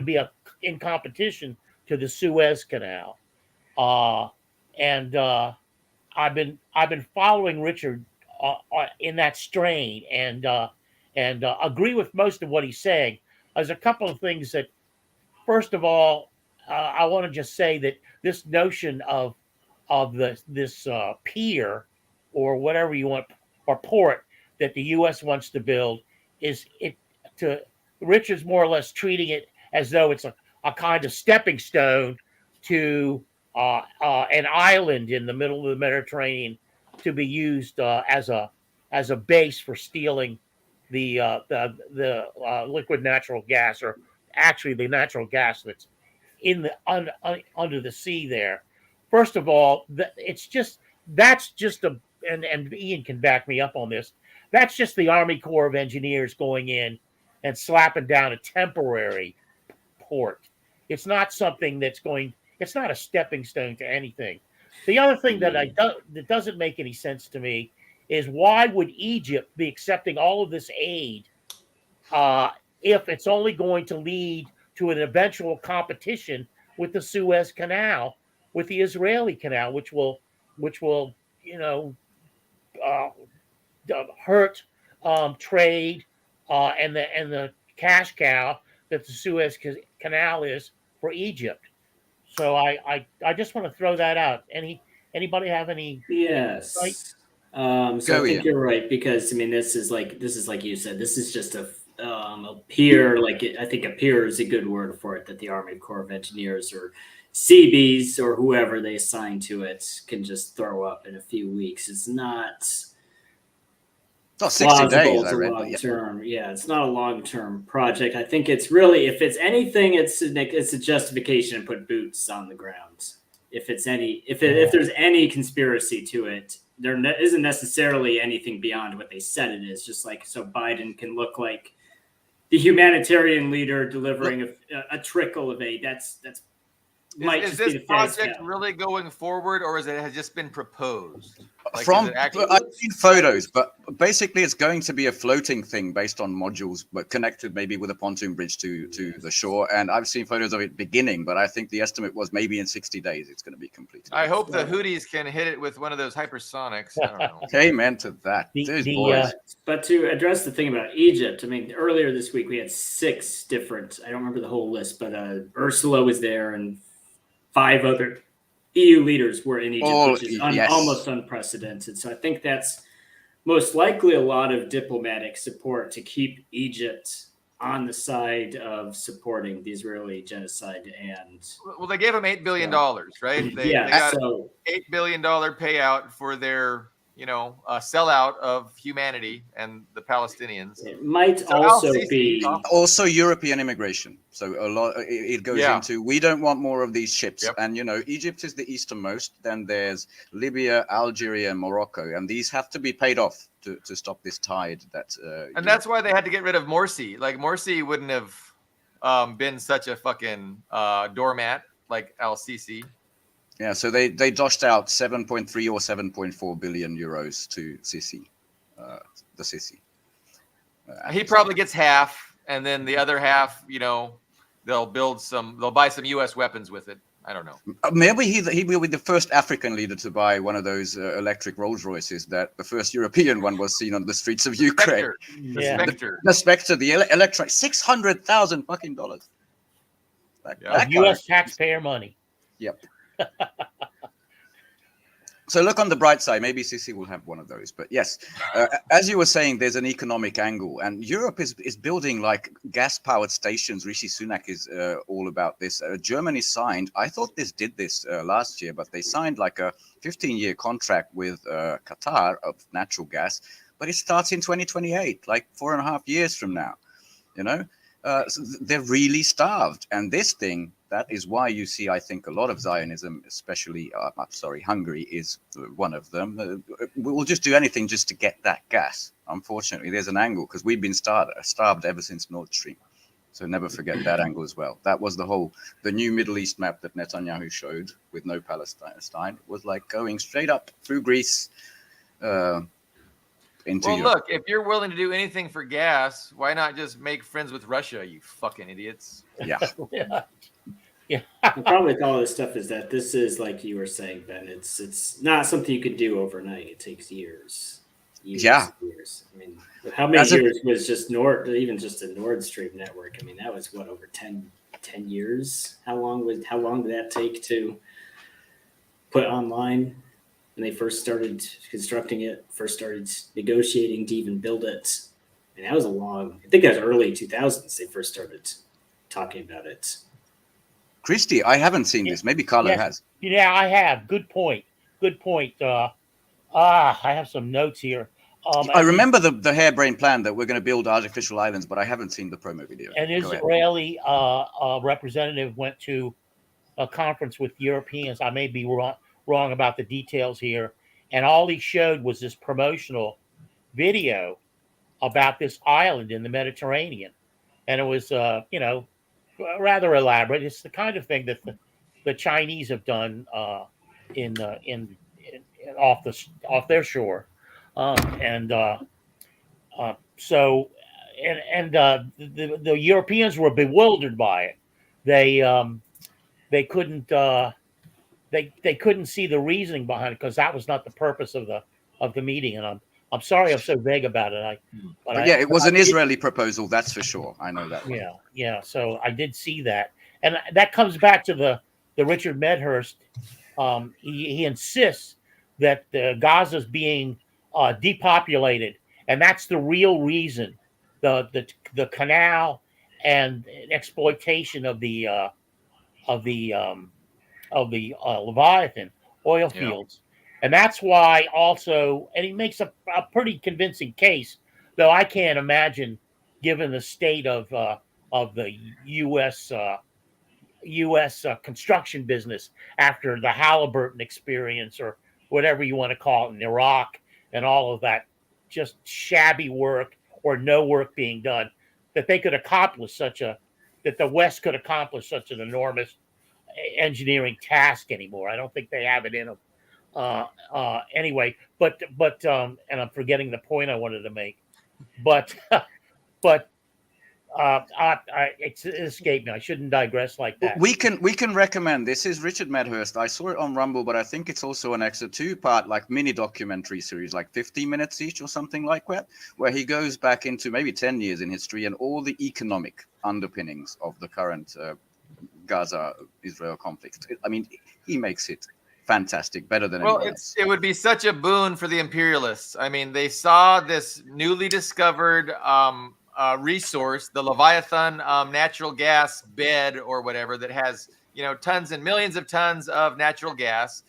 be in competition to the Suez Canal, and I've been following Richard in that strain, and agree with most of what he's saying. There's a couple of things that, first of all, I want to just say that this notion of this pier or whatever you want, or port, that the U.S. wants to build Richard's more or less treating it as though it's a kind of stepping stone to an island in the middle of the Mediterranean to be used as a base for stealing the liquid natural gas, or actually the natural gas that's in the under the sea there. First of all, that's just and Ian can back me up on this. That's just the Army Corps of Engineers going in and slapping down a temporary port. It's not something it's not a stepping stone to anything. The other thing that doesn't make any sense to me is, why would Egypt be accepting all of this aid if it's only going to lead to an eventual competition with the Suez Canal, with the Israeli Canal, which will hurt trade and the cash cow that the Suez Canal is for Egypt. So I just want to throw that out. Anybody have any? Yes. So I think you're right, because this is like you said, this is just a pier. I think a pier is a good word for it, that the Army Corps of Engineers or Seabees or whoever they assign to it can just throw up in a few weeks. It's not 60 days. I read, long-term. Yeah, it's not a long-term project. I think it's really, if it's anything, it's a justification to put boots on the ground. If there's any conspiracy to it, there isn't necessarily anything beyond what they said it is. Just so Biden can look like the humanitarian leader delivering a trickle of aid. Is this project really going forward, or has it just been proposed? I've seen photos, but basically it's going to be a floating thing based on modules, but connected maybe with a pontoon bridge to the shore. And I've seen photos of it beginning, but I think the estimate was maybe in 60 days it's going to be completed. I hope the Houthis can hit it with one of those hypersonics. I don't know. Amen to that. But to address the thing about Egypt, earlier this week we had 6 different, I don't remember the whole list, but Ursula was there and 5 other EU leaders were in Egypt, which is almost unprecedented. So I think that's most likely a lot of diplomatic support to keep Egypt on the side of supporting the Israeli genocide. And well, they gave them $8 billion, right? They yeah, got so $8 billion payout for their, sellout of humanity and the Palestinians. it might So also Al-Sisi- be Also European immigration. So a lot it goes Yeah. into, we don't want more of these ships. Yep. And Egypt is the easternmost, then there's Libya, Algeria, and Morocco, and these have to be paid off to stop this tide that and that's why they had to get rid of Morsi. Like Morsi wouldn't have been such a fucking doormat like Al-Sisi. Yeah, so they doshed out 7.3 or 7.4 billion euros to Sisi, the Sisi. He probably gets half, and then the other half, they'll buy some U.S. weapons with it. I don't know. Maybe he will be the first African leader to buy one of those electric Rolls Royces. That the first European one was seen on the streets of Ukraine. Spectre. The Spectre, the electric, $600,000 fucking dollars. Of U.S. taxpayer money. Yep. So look on the bright side. Maybe Sisi will have one of those. But yes, as you were saying, there's an economic angle, and Europe is building like gas-powered stations. Rishi Sunak is all about this. Germany signed. I thought this did this last year, but they signed like a 15-year contract with Qatar of natural gas. But it starts in 2028, like 4.5 years from now. So they're really starved, and this thing. That is why you see, I think, a lot of Zionism, especially, Hungary is one of them. We'll just do anything just to get that gas. Unfortunately, there's an angle because we've been starved ever since Nord Stream. So never forget that angle as well. That was the new Middle East map that Netanyahu showed with no Palestine. It was like going straight up through Greece into Europe. Look, if you're willing to do anything for gas, why not just make friends with Russia, you fucking idiots? Yeah. Yeah. The problem with all this stuff is that this is, like you were saying, Ben, it's not something you could do overnight. It takes years. Yeah. Years. I mean, how many years was just even just a Nord Stream network? I mean, that was what, over 10 years? How long did that take to put online when they first started constructing it, first started negotiating to even build it? I mean, that was I think that was early 2000s they first started talking about it. Christy, I haven't seen this. Maybe Carlo has. Yeah, I have. Good point. I have some notes here. I remember the harebrained plan that we're going to build artificial islands, but I haven't seen the promo video. An Israeli representative went to a conference with Europeans. I may be wrong about the details here. And all he showed was this promotional video about this island in the Mediterranean. And it was, rather elaborate. It's the kind of thing that the Chinese have done off their shore, the Europeans were bewildered by it. They couldn't see the reasoning behind it because that was not the purpose of the meeting. And I'm sorry I'm so vague about it. It was an Israeli proposal, that's for sure. I know that. Yeah. So I did see that, and that comes back to the Richard Medhurst. He insists that Gaza's being depopulated, and that's the real reason. The canal and exploitation of the Leviathan oil fields. And that's why also, and he makes a pretty convincing case, though I can't imagine, given the state of the U.S. Construction business after the Halliburton experience or whatever you want to call it in Iraq and all of that just shabby work or no work being done, that they could accomplish that the West could accomplish such an enormous engineering task anymore. I don't think they have it in them. Anyway, but and I'm forgetting the point I wanted to make, but it escaped me. I shouldn't digress like that. We can recommend. This is Richard Medhurst. I saw it on Rumble, but I think it's also an extra 2-part like mini documentary series, like 15 minutes each or something like that, where he goes back into maybe 10 years in history and all the economic underpinnings of the current Gaza-Israel conflict. I mean, he makes it fantastic, better than anyone else. It would be such a boon for the imperialists. I mean, they saw this newly discovered resource, the Leviathan natural gas bed or whatever that has, tons and millions of tons of natural gas.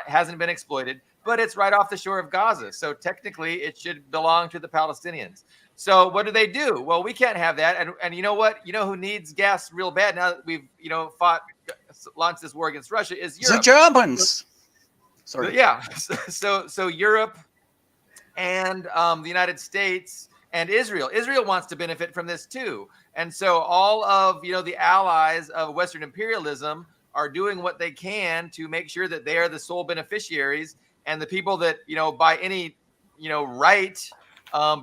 Hasn't been exploited, but it's right off the shore of Gaza. So technically it should belong to the Palestinians. So what do? Well, we can't have that. And you know what? You know who needs gas real bad now that we've, launched this war against Russia is Europe. The Germans. Sorry. Yeah. So Europe and the United States and Israel. Israel wants to benefit from this too. And so all of, the allies of Western imperialism are doing what they can to make sure that they are the sole beneficiaries, and the people that, by any, right,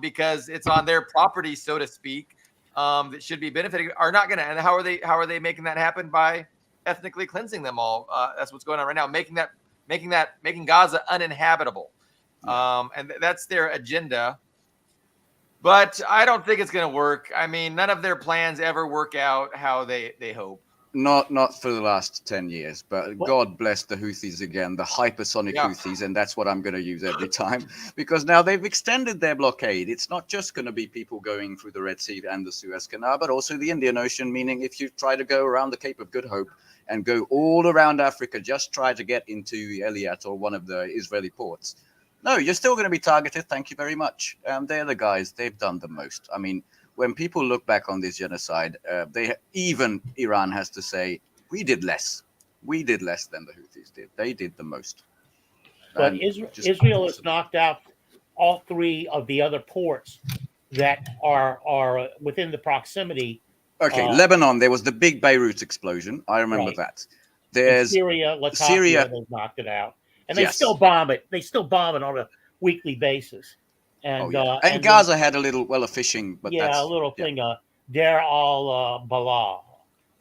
because it's on their property, so to speak, that should be benefiting are not going to. And how are they making that happen? By ethnically cleansing them all. That's what's going on right now, making Gaza uninhabitable. And that's their agenda. But I don't think it's going to work. I mean, none of their plans ever work out how they hope. Not for the last 10 years, but God bless the Houthis again, the hypersonic Houthis, and that's what I'm going to use every time, because now they've extended their blockade. It's not just going to be people going through the Red Sea and the Suez Canal, but also the Indian Ocean, meaning if you try to go around the Cape of Good Hope and go all around Africa, just try to get into Eilat or one of the Israeli ports. No, you're still going to be targeted. Thank you very much. They're the guys. They've done the most. I mean, when people look back on this genocide, even Iran has to say, we did less. We did less than the Houthis did. They did the most. But Israel has knocked out all three of the other ports that are within the proximity. Okay, Lebanon, there was the big Beirut explosion. I remember that. There's Syria, Latakia, they knocked it out. And they still bomb it. They still bomb it on a weekly basis. And and Gaza had a little, a fishing, but a little thing. Deir al-Balah.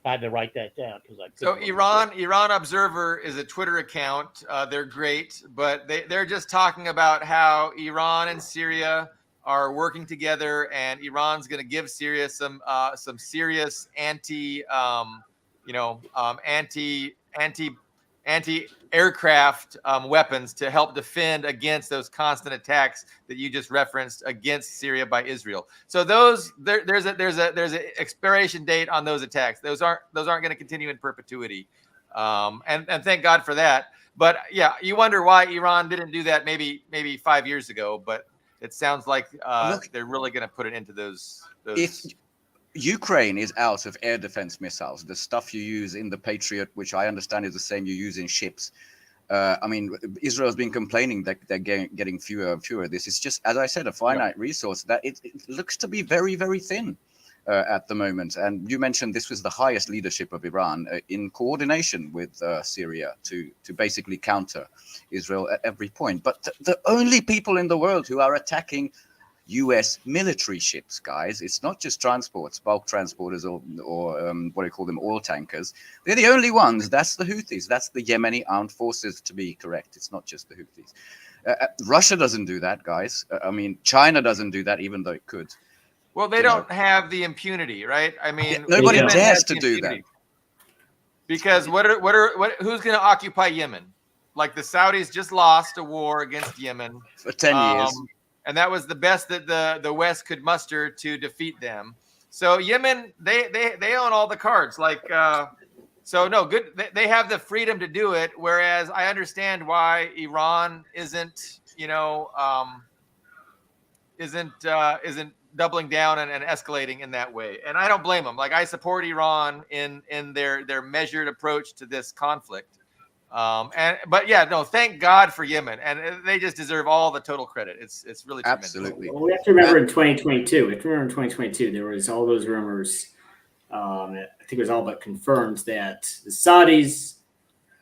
I had to write that down because I couldn't. So Iran Observer is a Twitter account. They're great, but they're just talking about how Iran and Syria are working together, and Iran's going to give Syria some serious anti-aircraft weapons to help defend against those constant attacks that you just referenced against Syria by Israel. So there's an expiration date on those attacks. Those aren't going to continue in perpetuity, and thank God for that. But yeah, you wonder why Iran didn't do that maybe 5 years ago. But it sounds like they're really going to put it into those. If Ukraine is out of air defense missiles, the stuff you use in the Patriot, which I understand is the same you use in ships. I mean, Israel's been complaining that they're getting fewer and fewer. This is just, as I said, a finite resource that it looks to be very, very thin at the moment. And you mentioned this was the highest leadership of Iran in coordination with Syria to basically counter Israel at every point. But the only people in the world who are attacking U.S. military ships, guys. It's not just transports, bulk transporters, or what do you call them, oil tankers. They're the only ones. That's the Houthis. That's the Yemeni armed forces, to be correct. It's not just the Houthis. Russia doesn't do that, guys. I mean, China doesn't do that, even though it could. Well, they don't have the impunity, right? I mean, nobody dares to do that. Because who's going to occupy Yemen? Like the Saudis just lost a war against Yemen for 10 years. And that was the best that the West could muster to defeat them. So Yemen, they own all the cards. So no good. They have the freedom to do it. Whereas I understand why Iran isn't doubling down and escalating in that way. And I don't blame them. Like, I support Iran in their measured approach to this conflict. Thank God for Yemen, and they just deserve all the total credit. It's really tremendous. Absolutely. Well, we have to remember in 2022. There was all those rumors. I think it was all but confirmed that the Saudis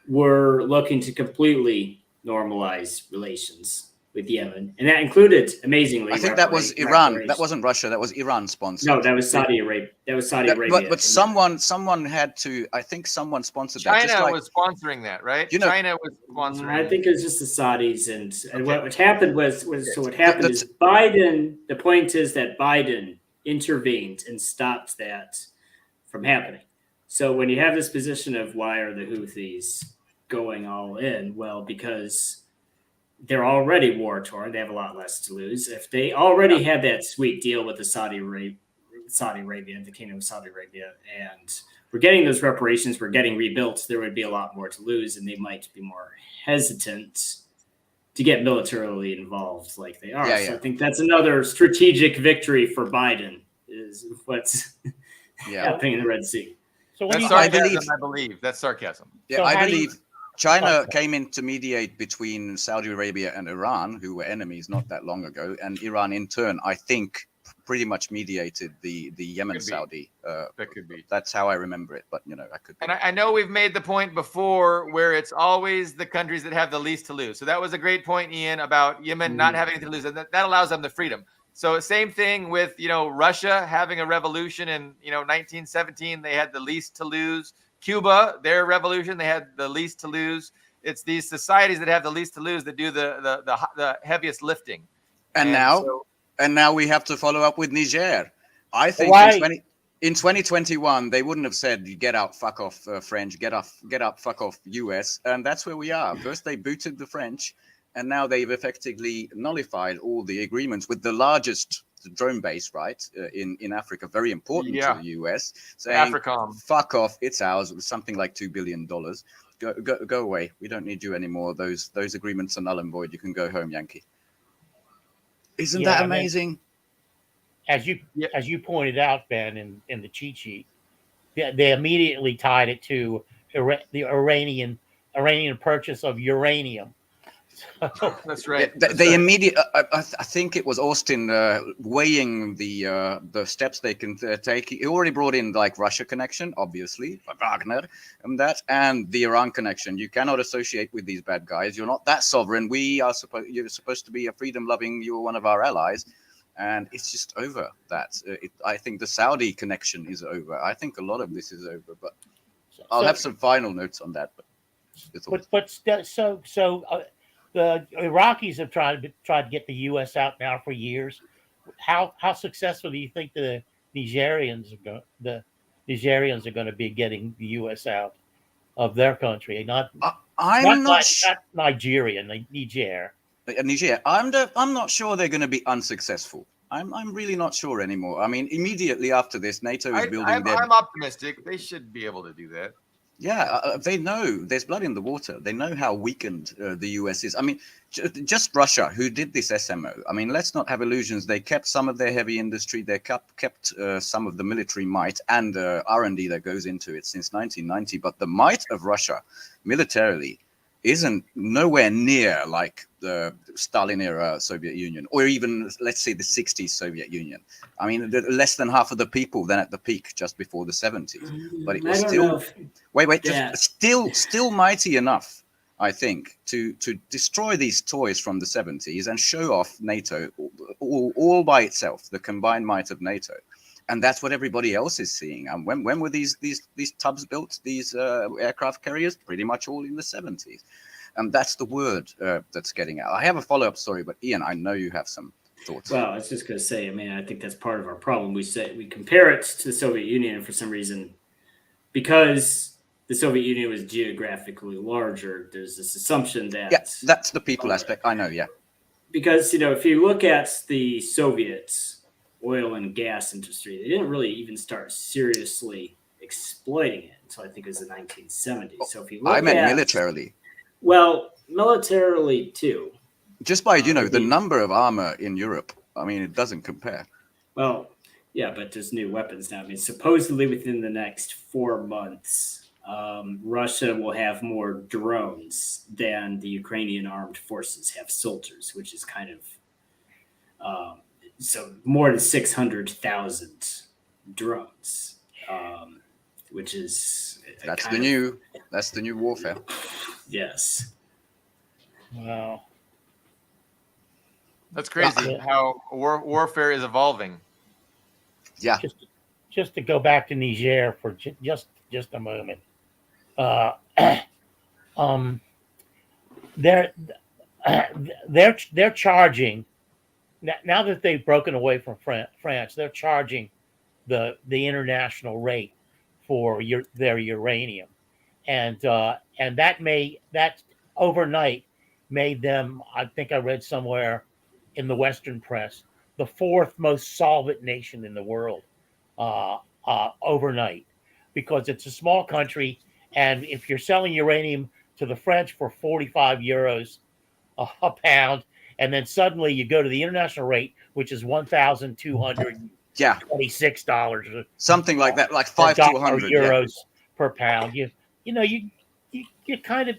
were looking to completely normalize relations with Yemen, and that included, amazingly, I think that was Iran. That wasn't Russia. That was Iran sponsored. No, that was Saudi Arabia. But someone had to. I think someone sponsored that. China was sponsoring that, right? China was sponsoring. I think it was just the Saudis, and what happened was what happened is Biden. The point is that Biden intervened and stopped that from happening. So when you have this position of why are the Houthis going all in? Well, because they're already war torn. They have a lot less to lose. If they already had that sweet deal with the Saudi Saudi Arabia, the Kingdom of Saudi Arabia, and we're getting those reparations, we're getting rebuilt, there would be a lot more to lose, and they might be more hesitant to get militarily involved like they are. So I think that's another strategic victory for Biden, is what's happening in the Red Sea. So that's sarcasm, I believe. That's sarcasm. Yeah, so I believe China came in to mediate between Saudi Arabia and Iran, who were enemies not that long ago, and Iran in turn, I think, pretty much mediated the Yemen Saudi. That could be. That's how I remember it, but I could. And I know we've made the point before where it's always the countries that have the least to lose. So that was a great point, Ian, about Yemen not having to lose, and that allows them the freedom. So same thing with Russia having a revolution in 1917. They had the least to lose. Cuba, their revolution, they had the least to lose. It's these societies that have the least to lose that do the heaviest lifting. And now we have to follow up with Niger. I think in 2021 they wouldn't have said get out, fuck off, French, get up, fuck off, US, and that's where we are. First they booted the French, and now they've effectively nullified all the agreements with the largest drone base, right, in Africa, very important to the US, saying Africom. Fuck off, it's ours. It was something like $2 billion. Go away. We don't need you anymore. Those agreements are null and void. You can go home, Yankee. Isn't that amazing? As you pointed out, Ben, in the cheat sheet, they immediately tied it to the Iranian purchase of uranium. That's right. They immediately. I think it was Austin weighing the steps they can take. He already brought in like Russia connection, obviously, Wagner, and the Iran connection. You cannot associate with these bad guys. You're not that sovereign. You're supposed to be a freedom-loving. You're one of our allies, and it's just over. I think the Saudi connection is over. I think a lot of this is over. But I'll have some final notes on that. The Iraqis have tried to get the U.S. out now for years. How successful do you think the Nigerians are going to be getting the U.S. out of their country? Not Nigeria, Niger. Niger. I'm not sure they're going to be unsuccessful. I'm really not sure anymore. I mean, immediately after this, NATO is building. I'm optimistic. They should be able to do that. Yeah, they know there's blood in the water. They know how weakened the US is. I mean, just Russia, who did this SMO. I mean, let's not have illusions. They kept some of their heavy industry. They kept some of the military might and R&D that goes into it since 1990. But the might of Russia militarily isn't nowhere near like the Stalin-era Soviet Union, or even, let's say, the 60s Soviet Union. I mean, less than half of the people than at the peak just before the 70s. But it was still mighty enough, I think, to destroy these toys from the 70s and show off NATO all by itself, the combined might of NATO. And that's what everybody else is seeing. And when were these tubs built, these aircraft carriers? Pretty much all in the 70s. And that's the word that's getting out. I have a follow-up story, but Ian, I know you have some thoughts. Well, I was just going to say, I mean, I think that's part of our problem. We compare it to the Soviet Union, and for some reason, because the Soviet Union was geographically larger, there's this assumption that... Yeah, that's the people aspect. I know, yeah. Because, if you look at the Soviets' oil and gas industry, they didn't really even start seriously exploiting it until I think it was the 1970s. So if you look militarily. Well, militarily too. Just by, the number of armor in Europe. I mean, it doesn't compare. Well, yeah, but there's new weapons now. I mean, supposedly within the next 4 months, Russia will have more drones than the Ukrainian armed forces have soldiers, which is kind of so more than 600,000 drones, which is that's the new warfare. Yes. Wow. That's crazy how warfare is evolving. Yeah. Just to go back to Niger for just a moment. They're charging now that they've broken away from France. They're charging the international rate for their uranium, and that overnight made them, I think I read somewhere in the Western press, the fourth most solvent nation in the world. overnight, because it's a small country, and if you're selling uranium to the French for 45 euros a pound, and then suddenly you go to the international rate, which is $1,226, something like that, like 5 to 100 euros per pound. You kind of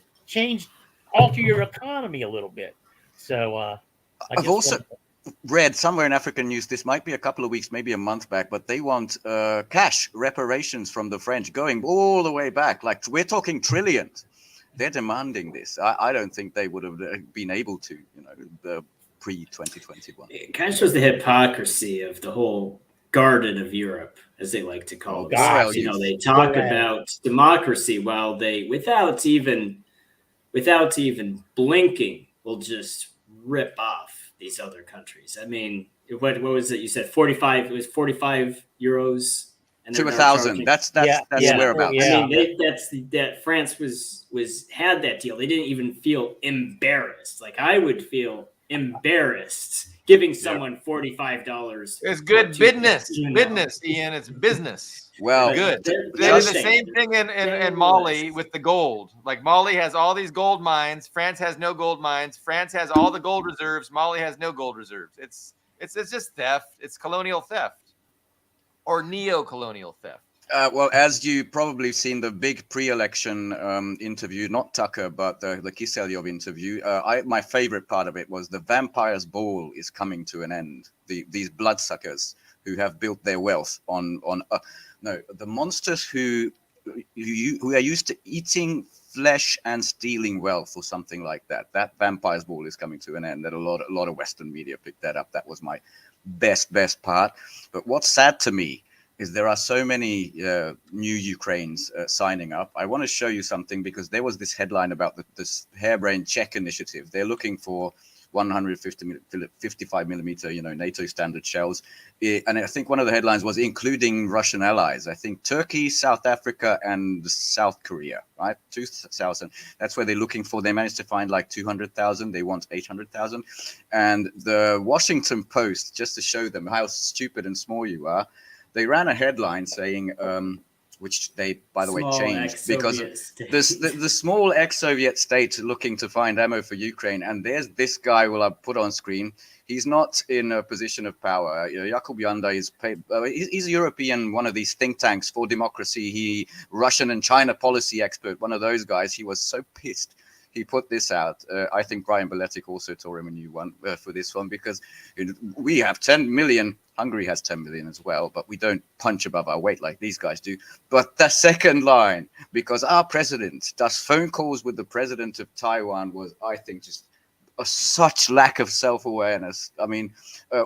alter your economy a little bit. So I've also read somewhere in African news, this might be a couple of weeks, maybe a month back, but they want cash reparations from the French going all the way back. Like, we're talking trillions. They're demanding this. I don't think they would have been able to, the pre-2021. It kind of shows the hypocrisy of the whole Garden of Europe, as they like to call it. They talk about democracy while they, without even blinking, will just rip off these other countries. I mean, what was it? You said 45. It was 45 euros. To 1,000. That's whereabouts. Yeah. I mean, that France had that deal. They didn't even feel embarrassed. Like, I would feel embarrassed giving someone $45. It's good business, Ian. It's business. Well, good. They did the same thing in Mali with the gold. Like, Mali has all these gold mines. France has no gold mines. France has all the gold reserves. Mali has no gold reserves. It's just theft. It's colonial theft. Or neo-colonial theft. Well, as you probably seen the big pre-election interview, not Tucker, but the Kiselyov interview, my favorite part of it was the vampire's ball is coming to an end. These bloodsuckers who have built their wealth on the monsters who are used to eating flesh and stealing wealth or something like that. That vampire's ball is coming to an end. That a lot of Western media picked that up. That was my best part. But what's sad to me is there are so many new Ukrainians signing up. I want to show you something, because there was this headline about this harebrained Czech initiative. They're looking for 155 millimeter, NATO standard shells. And I think one of the headlines was including Russian allies. I think Turkey, South Africa, and South Korea, right? 2,000. That's where they're looking for. They managed to find like 200,000. They want 800,000. And the Washington Post, just to show them how stupid and small you are, they ran a headline saying, which they, by the way, changed, because the small ex-Soviet state looking to find ammo for Ukraine. And there's this guy, I put on screen. He's not in a position of power. Jakub Janda is he's a European, one of these think tanks for democracy. Russian and China policy expert, one of those guys. He was so pissed. He put this out. I think Brian Beletic also tore him a new one for this one, because we have 10 million. Hungary has 10 million as well, but we don't punch above our weight like these guys do. But the second line, because our president does phone calls with the president of Taiwan, was, I think, just such lack of self-awareness. I mean,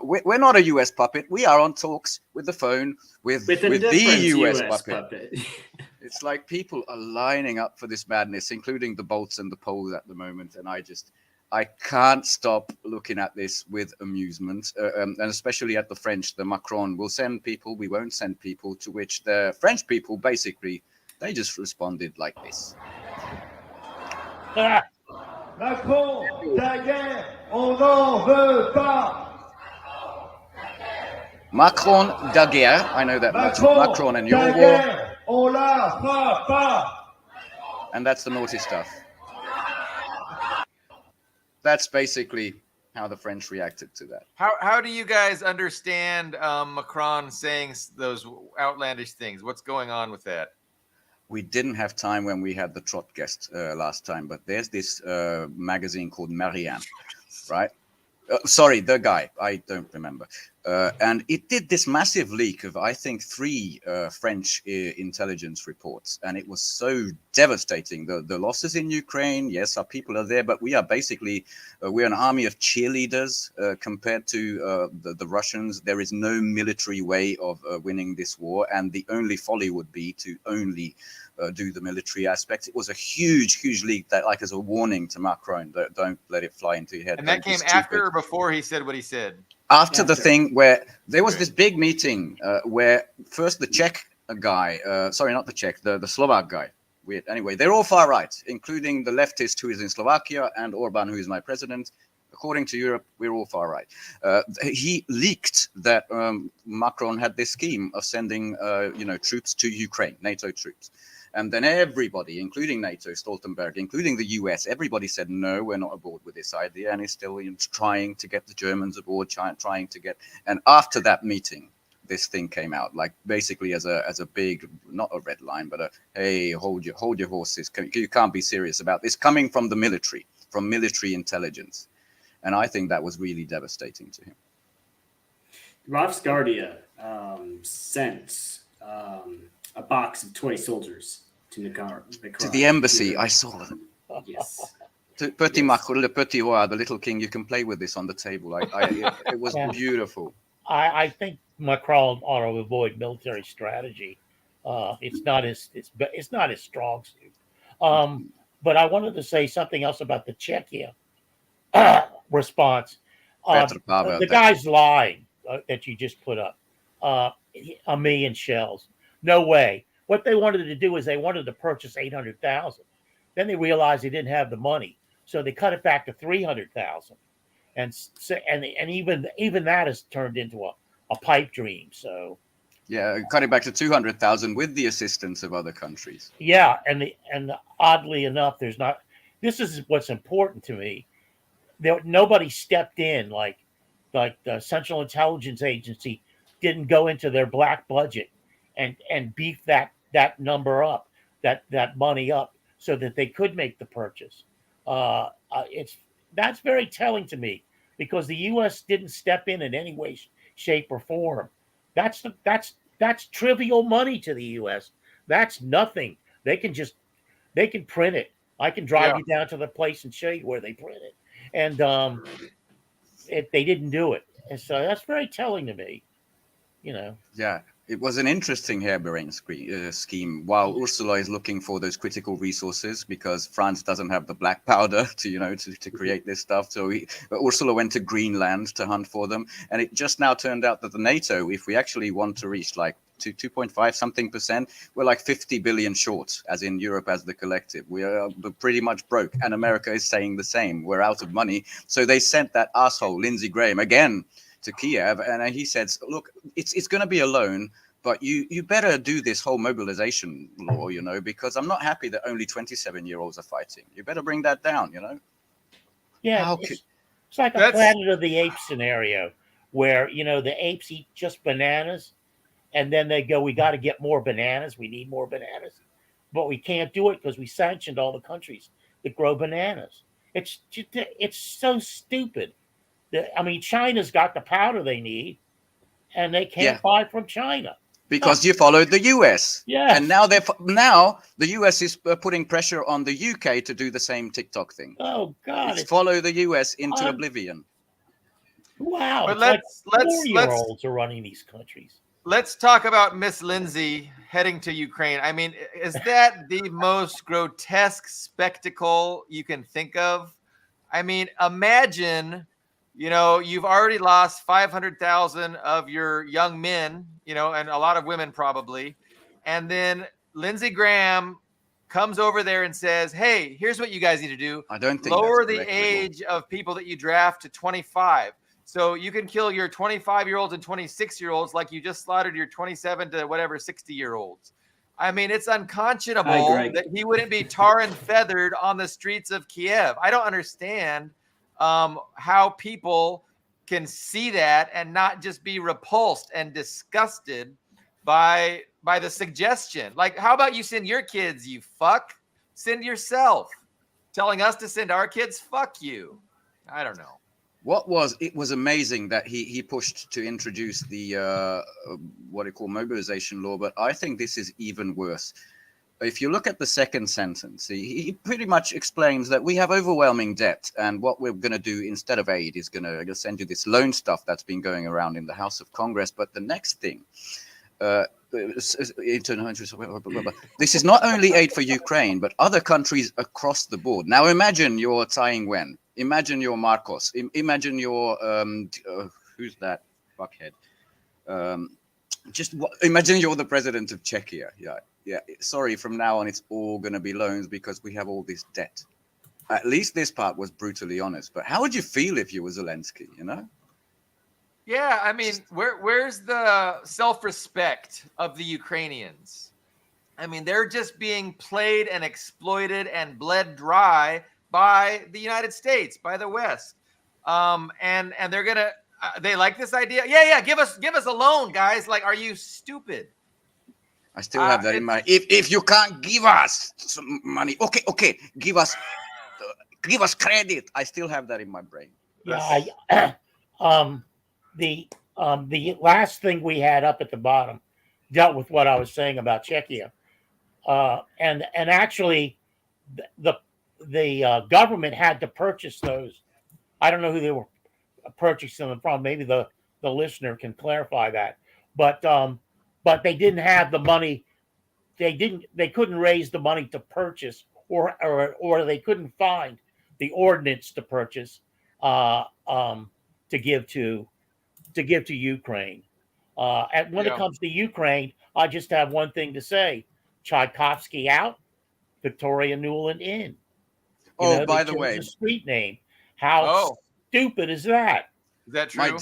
we're not a US puppet. We are on talks with the phone with the US puppet. It's like people are lining up for this madness, including the Bolts and the Poles at the moment. And I can't stop looking at this with amusement, and especially at the French. The Macron will send people, we won't send people, to which the French people, basically, they just responded like this. Macron, ta guerre, on n'en veut pas. Macron, da guerre, I know that much. Macron and your war. On la fera pas. And that's the naughty stuff. That's basically how the French reacted to that. How do you guys understand Macron saying those outlandish things? What's going on with that? We didn't have time when we had the Trot guest last time, but there's this magazine called Marianne, right? Sorry, the guy, I don't remember. And it did this massive leak of, I think, 3 French intelligence reports. And it was so devastating. The losses in Ukraine, yes, our people are there, but we are basically, we're an army of cheerleaders compared to the Russians. There is no military way of winning this war. And the only folly would be to only do the military aspects. It was a huge leak, that, like, as a warning to Macron, don't let it fly into your head. And that came after or before he said what he said? After the thing where there was this big meeting where first the Czech guy, sorry, not the Czech, the Slovak guy. Weird. Anyway, they're all far right, including the leftist who is in Slovakia and Orban, who is my president, according to Europe, we're all far right. He leaked that Macron had this scheme of sending, troops to Ukraine, NATO troops. And then everybody, including NATO, Stoltenberg, including the US, everybody said, no, we're not aboard with this idea. And he's still trying to get the Germans aboard, trying to get. And after that meeting, this thing came out, like basically as a big, not a red line, but hey, hold your horses. You can't be serious about this, coming from the military, from military intelligence. And I think that was really devastating to him. Ravsgardia sent a box of toy soldiers to Nicaragua. To the embassy, I saw them. Yes. Petit Macron, le Petit Roi, the little king, you can play with this on the table. It was beautiful. I think Macron ought to avoid military strategy. It's not his strong suit. But I wanted to say something else about the Czechia response. The guy's lying that you just put up. 1 million shells. No way. What they wanted to do is they wanted to purchase 800,000. Then they realized they didn't have the money, so they cut it back to 300,000. And even that has turned into a pipe dream. So yeah, cut it back to 200,000 with the assistance of other countries. Yeah, and oddly enough, there's not. This is what's important to me. Nobody stepped in, like the Central Intelligence Agency didn't go into their black budget and beef that number up, that money up, so that they could make the purchase. That's very telling to me, because the U.S. didn't step in any way, shape, or form. That's trivial money to the U.S. That's nothing. They can print it. I can drive you down to the place and show you where they print it. And they didn't do it. And so that's very telling to me. Yeah, it was an interesting harebrained scheme. While Ursula is looking for those critical resources, because France doesn't have the black powder to create this stuff. So Ursula went to Greenland to hunt for them. And it just now turned out that the NATO, if we actually want to reach like 2.5 something percent, we're like 50 billion short, as in Europe as the collective. We are pretty much broke. And America is saying the same. We're out of money. So they sent that asshole, Lindsey Graham, again to Kiev, and he said, look, it's going to be a loan, but you better do this whole mobilization law, because I'm not happy that only 27-year-olds are fighting. You better bring that down, Yeah, it's like a Planet of the Apes scenario where, the apes eat just bananas, and then they go, we got to get more bananas. We need more bananas. But we can't do it because we sanctioned all the countries that grow bananas. It's so stupid. China's got the powder they need, and they can't buy from China because you followed the US. Yeah, and now the US is putting pressure on the UK to do the same TikTok thing. Oh God! It's follow the US into oblivion. Wow! But let's 4-year-olds are running these countries. Let's talk about Miss Lindsay heading to Ukraine. Is that the most grotesque spectacle you can think of? Imagine. You've already lost 500,000 of your young men, and a lot of women probably. And then Lindsey Graham comes over there and says, hey, here's what you guys need to do. I don't think lower the age of people that you draft to 25. So you can kill your 25-year-olds and 26-year-olds like you just slaughtered your 27 to whatever 60-year-olds. It's unconscionable that he wouldn't be tar and feathered on the streets of Kiev. I don't understand how people can see that and not just be repulsed and disgusted by the suggestion. Like, how about you send your kids, you fuck? Send yourself. Telling us to send our kids, fuck you. I don't know. It was amazing that he pushed to introduce the what they call mobilization law, but I think this is even worse. If you look at the second sentence, he pretty much explains that we have overwhelming debt, and what we're going to do instead of aid is going to send you this loan stuff that's been going around in the House of Congress. But the next thing, this is not only aid for Ukraine, but other countries across the board. Now imagine you're Tsai Ing-wen. Imagine you're Marcos. Imagine you're who's that fuckhead? Imagine you're the president of Czechia. Yeah. Sorry, from now on, it's all going to be loans because we have all this debt. at least this part was brutally honest. But how would you feel if you were Zelensky, you know? Yeah, I mean, where's the self-respect of the Ukrainians? I mean, they're just being played and exploited and bled dry by the United States, by the West. And they're gonna they like this idea. Yeah, give us a loan, guys. Like, are you stupid? I still have that in my. If you can't give us some money, okay, give us credit. I still have that in my brain. Yeah, the last thing we had up at the bottom dealt with what I was saying about Czechia, and actually the government had to purchase those. I don't know who they were purchasing them from. Maybe the listener can clarify that. But they didn't have the money. They couldn't raise the money to purchase, or they couldn't find the ordnance to purchase to give to Ukraine. And when it comes to Ukraine, I just have one thing to say: Tchaikovsky out, Victoria Nuland in. By the way, the street name. How stupid is that? Is that true?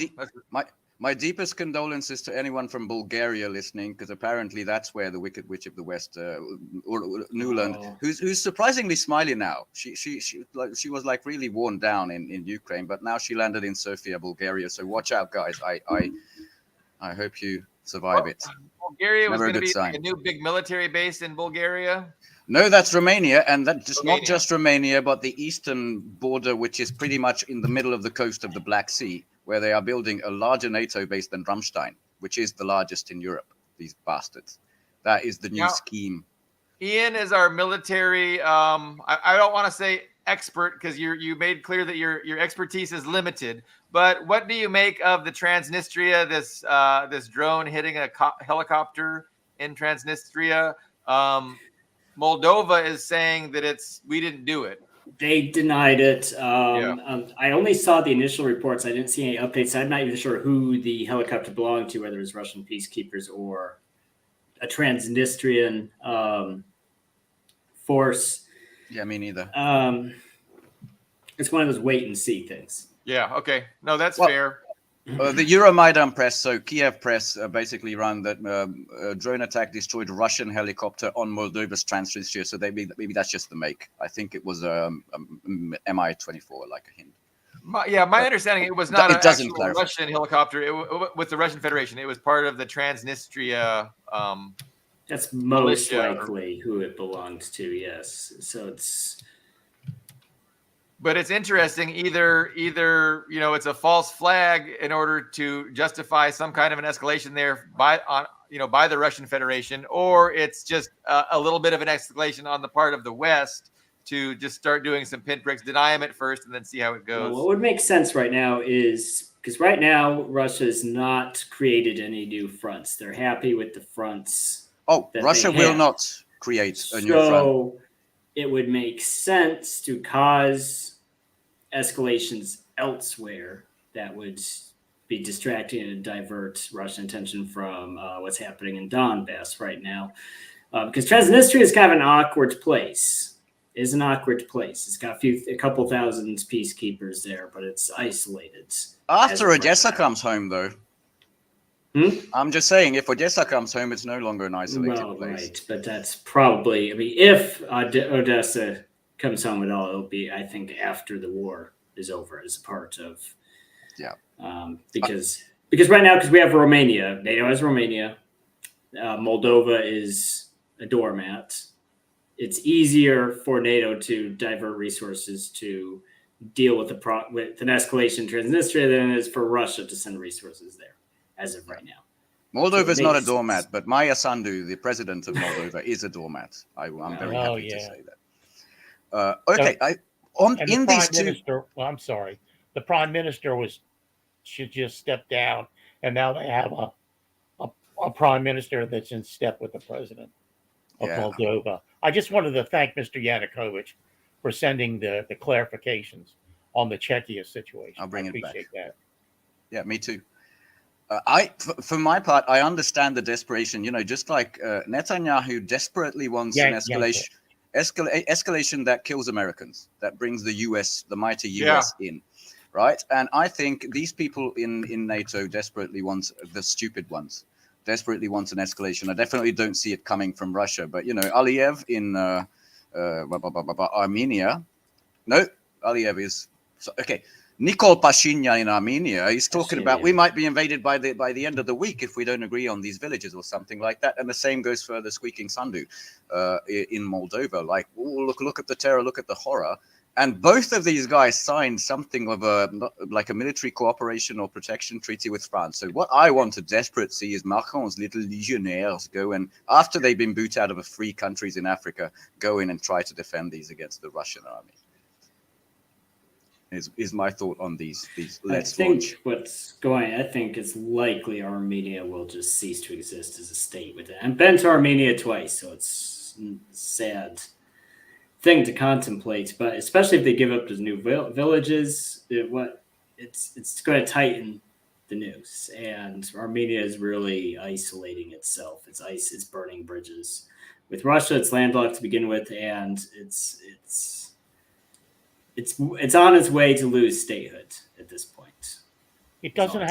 My deepest condolences to anyone from Bulgaria listening, because apparently that's where the Wicked Witch of the West, Nuland, who's surprisingly smiley now. She was like really worn down in Ukraine, but now she landed in Sofia, Bulgaria. So watch out, guys. I hope you survive it. Bulgaria was going to be like a new big military base in Bulgaria. No, that's Romania, and that's not just Romania, but the eastern border, which is pretty much in the middle of the coast of the Black Sea, where they are building a larger NATO base than Ramstein, which is the largest in Europe. These bastards. That is the new scheme. Ian is our military. I don't want to say expert, because you made clear that your expertise is limited. But what do you make of the Transnistria? This drone hitting a helicopter in Transnistria. Moldova is saying that we didn't do it. They denied it. I only saw the initial reports. I didn't see any updates. I'm not even sure who the helicopter belonged to, whether it was Russian peacekeepers or a Transnistrian force. Yeah, me neither. It's one of those wait and see things. Yeah, okay. No, that's fair. The Euromaidan press, so Kiev press, basically ran that a drone attack destroyed a Russian helicopter on Moldova's Transnistria. So maybe that's just the make. I think it was Mi-24, like a hint. My understanding, it was not an actual Russian helicopter. With the Russian Federation, it was part of the Transnistria. That's most likely who it belonged to. Yes, so it's. But it's interesting. Either it's a false flag in order to justify some kind of an escalation there by the Russian Federation, or it's just a little bit of an escalation on the part of the West to just start doing some pinpricks, deny them at first, and then see how it goes. Well, what would make sense right now is because right now Russia has not created any new fronts. They're happy with the fronts. Russia will not create a new front. So it would make sense to cause escalations elsewhere that would be distracting and divert Russian attention from what's happening in Donbass right now. Because Transnistria is kind of an awkward place. It's an awkward place. It's got a couple thousand peacekeepers there, but it's isolated. After Odessa comes home, though. I'm just saying, if Odessa comes home, it's no longer an isolated place. Right, but that's probably, if Odessa comes home at all, it'll be, I think, after the war is over as a part of, because right now, because we have Romania, NATO has Romania, Moldova is a doormat. It's easier for NATO to divert resources to deal with with an escalation in Transnistria than it is for Russia to send resources there. As of right now. Moldova is not a doormat, but Maya Sandu, the president of Moldova, is a doormat. I'm very happy to say that. I'm sorry. The prime minister should just step down, and now they have a prime minister that's in step with the president of Moldova. I just wanted to thank Mr. Yanukovych for sending the clarifications on the Czechia situation. I'll bring it back. That. Yeah, me too. For my part, I understand the desperation. Just like Netanyahu desperately wants an escalation that kills Americans, that brings the US, the mighty US in, right? And I think these people in NATO desperately want, the stupid ones, desperately want an escalation. I definitely don't see it coming from Russia, but, you know, Aliyev in Armenia, no, Aliyev is, okay, Nikol Pashinyan in Armenia, he's talking about we might be invaded by the end of the week if we don't agree on these villages or something like that. And the same goes for the Squeaking Sandu in Moldova. Like, oh, look at the terror, look at the horror. And both of these guys signed something of like a military cooperation or protection treaty with France. So what I want to desperate see is Macron's little legionnaires go and, after they've been booted out of free countries in Africa, go in and try to defend these against the Russian army. Is my thought on these let's launch. I think it's likely Armenia will just cease to exist as a state with it. I've been to Armenia twice, so it's a sad thing to contemplate. But especially if they give up those new villages, it's going to tighten the noose. And Armenia is really isolating itself. It's burning bridges. With Russia, it's landlocked to begin with, and it's on its way to lose statehood at this point. It doesn't.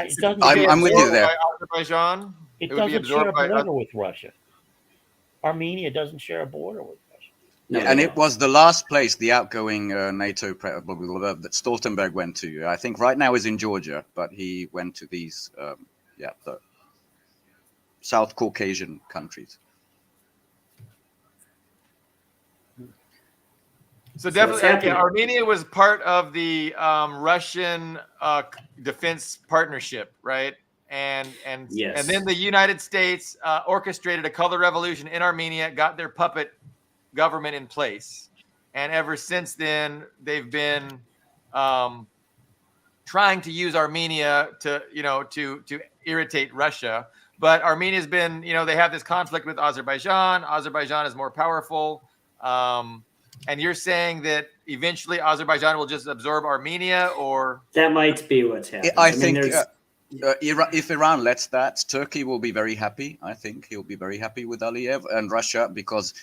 I'm with you there. Azerbaijan. It doesn't share a border with Russia. Armenia doesn't share a border with Russia. No, and it was the last place the outgoing NATO that Stoltenberg went to. I think right now is in Georgia, but he went to these, the South Caucasian countries. So definitely, Armenia was part of the Russian defense partnership, right? And then the United States orchestrated a color revolution in Armenia, got their puppet government in place, and ever since then they've been trying to use Armenia to irritate Russia. But Armenia's been, they have this conflict with Azerbaijan. Azerbaijan is more powerful. And you're saying that eventually Azerbaijan will just absorb Armenia, or that might be what's happening. I think if Iran lets that, Turkey will be very happy. I think he'll be very happy with Aliyev, and Russia, because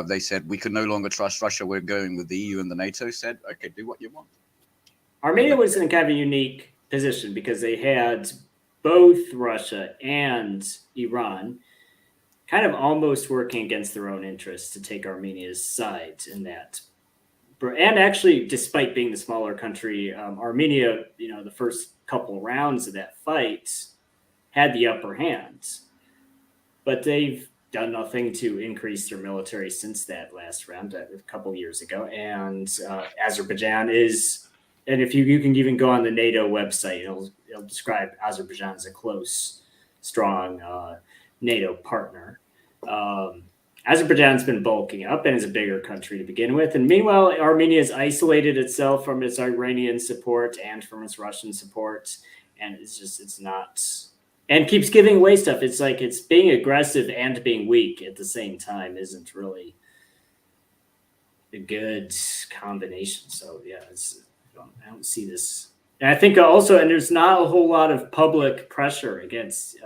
they said we can no longer trust Russia. We're going with the EU and the NATO. Said, okay, do what you want. Armenia was in kind of a unique position because they had both Russia and Iran kind of almost working against their own interests to take Armenia's side in that. And actually, despite being the smaller country, Armenia, the first couple rounds of that fight had the upper hand. But they've done nothing to increase their military since that last round a couple years ago. And Azerbaijan is, and if you can even go on the NATO website, it'll describe Azerbaijan as a close, strong NATO partner. Azerbaijan's been bulking up and is a bigger country to begin with. And meanwhile, Armenia has isolated itself from its Iranian support and from its Russian support. And it's not, and keeps giving away stuff. It's like it's being aggressive and being weak at the same time isn't really a good combination. So yeah, I don't see this. And I think also, and there's not a whole lot of public pressure against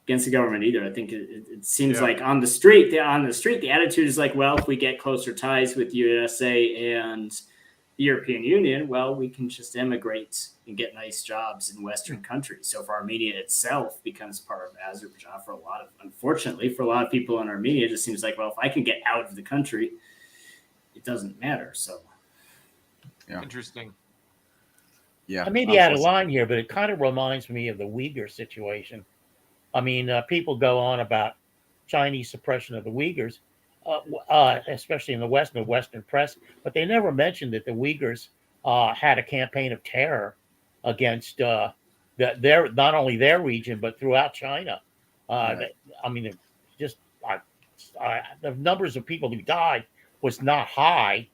the government either. I think it seems like on the street, the attitude is like, well, if we get closer ties with USA and the European Union, well, we can just emigrate and get nice jobs in Western countries. So if Armenia itself becomes part of Azerbaijan, unfortunately, for a lot of people in Armenia, it just seems like, well, if I can get out of the country, it doesn't matter. So, yeah, interesting. Yeah, I may be out of line here, but it kind of reminds me of the Uyghur situation. I mean, people go on about Chinese suppression of the Uyghurs, especially in the Western press, but they never mentioned that the Uyghurs had a campaign of terror against not only their region but throughout China. I mean, the numbers of people who died was not high,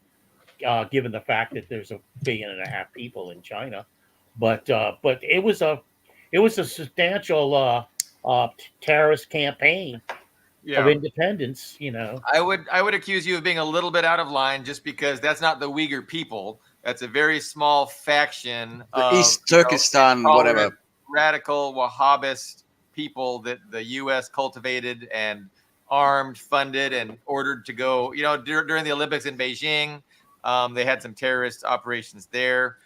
given the fact that there's 1.5 billion people in China, but it was a substantial terrorist campaign of independence. I would accuse you of being a little bit out of line, just because that's not the Uyghur people. That's a very small faction of East Turkestan, whatever, radical Wahhabist people that the U.S. cultivated and armed, funded, and ordered to go. You know, during the Olympics in Beijing, they had some terrorist operations there,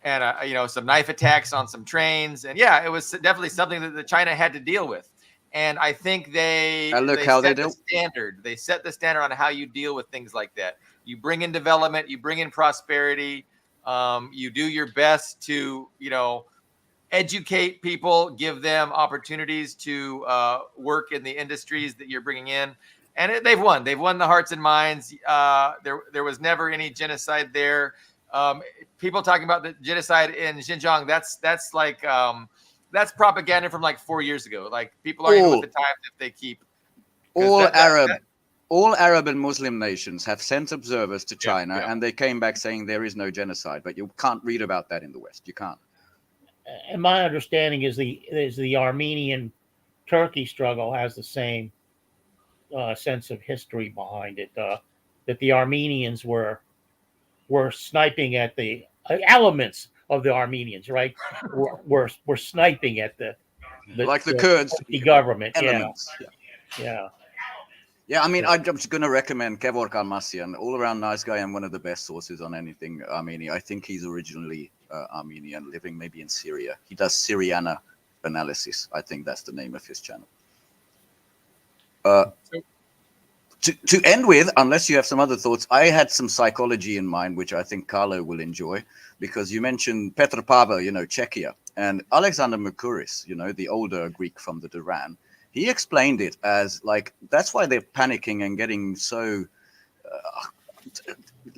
and you know, some knife attacks on some trains. And yeah, it was definitely something that China had to deal with. And I think they set the standard. They set the standard on how you deal with things like that. You bring in development, you bring in prosperity, you do your best to, you know, educate people, give them opportunities to work in the industries that you're bringing in. And they've won. They've won the hearts and minds. There was never any genocide there. People talking about the genocide in Xinjiang, that's like that's propaganda from like 4 years ago. Like, people aren't even with the times if they keep. All Arab and Muslim nations have sent observers to China, and they came back saying there is no genocide. But you can't read about that in the West. You can't. And my understanding is the Armenian-Turkey struggle has the same sense of history behind it. That the Armenians were sniping at the elements of the Armenians, right? were sniping at the like the Kurds, the government. Elements. Yeah. I mean, I'm just going to recommend Kevork Almasyan, all-around nice guy and one of the best sources on anything Armenia. I think he's originally Armenian, living maybe in Syria. He does Syriana analysis. I think that's the name of his channel. To end with, unless you have some other thoughts, I had some psychology in mind, which I think Carlo will enjoy, because you mentioned Petr Pavel, you know, Czechia, and Alexander Mercouris, you know, the older Greek from the Duran. He explained it as like, that's why they're panicking and getting so,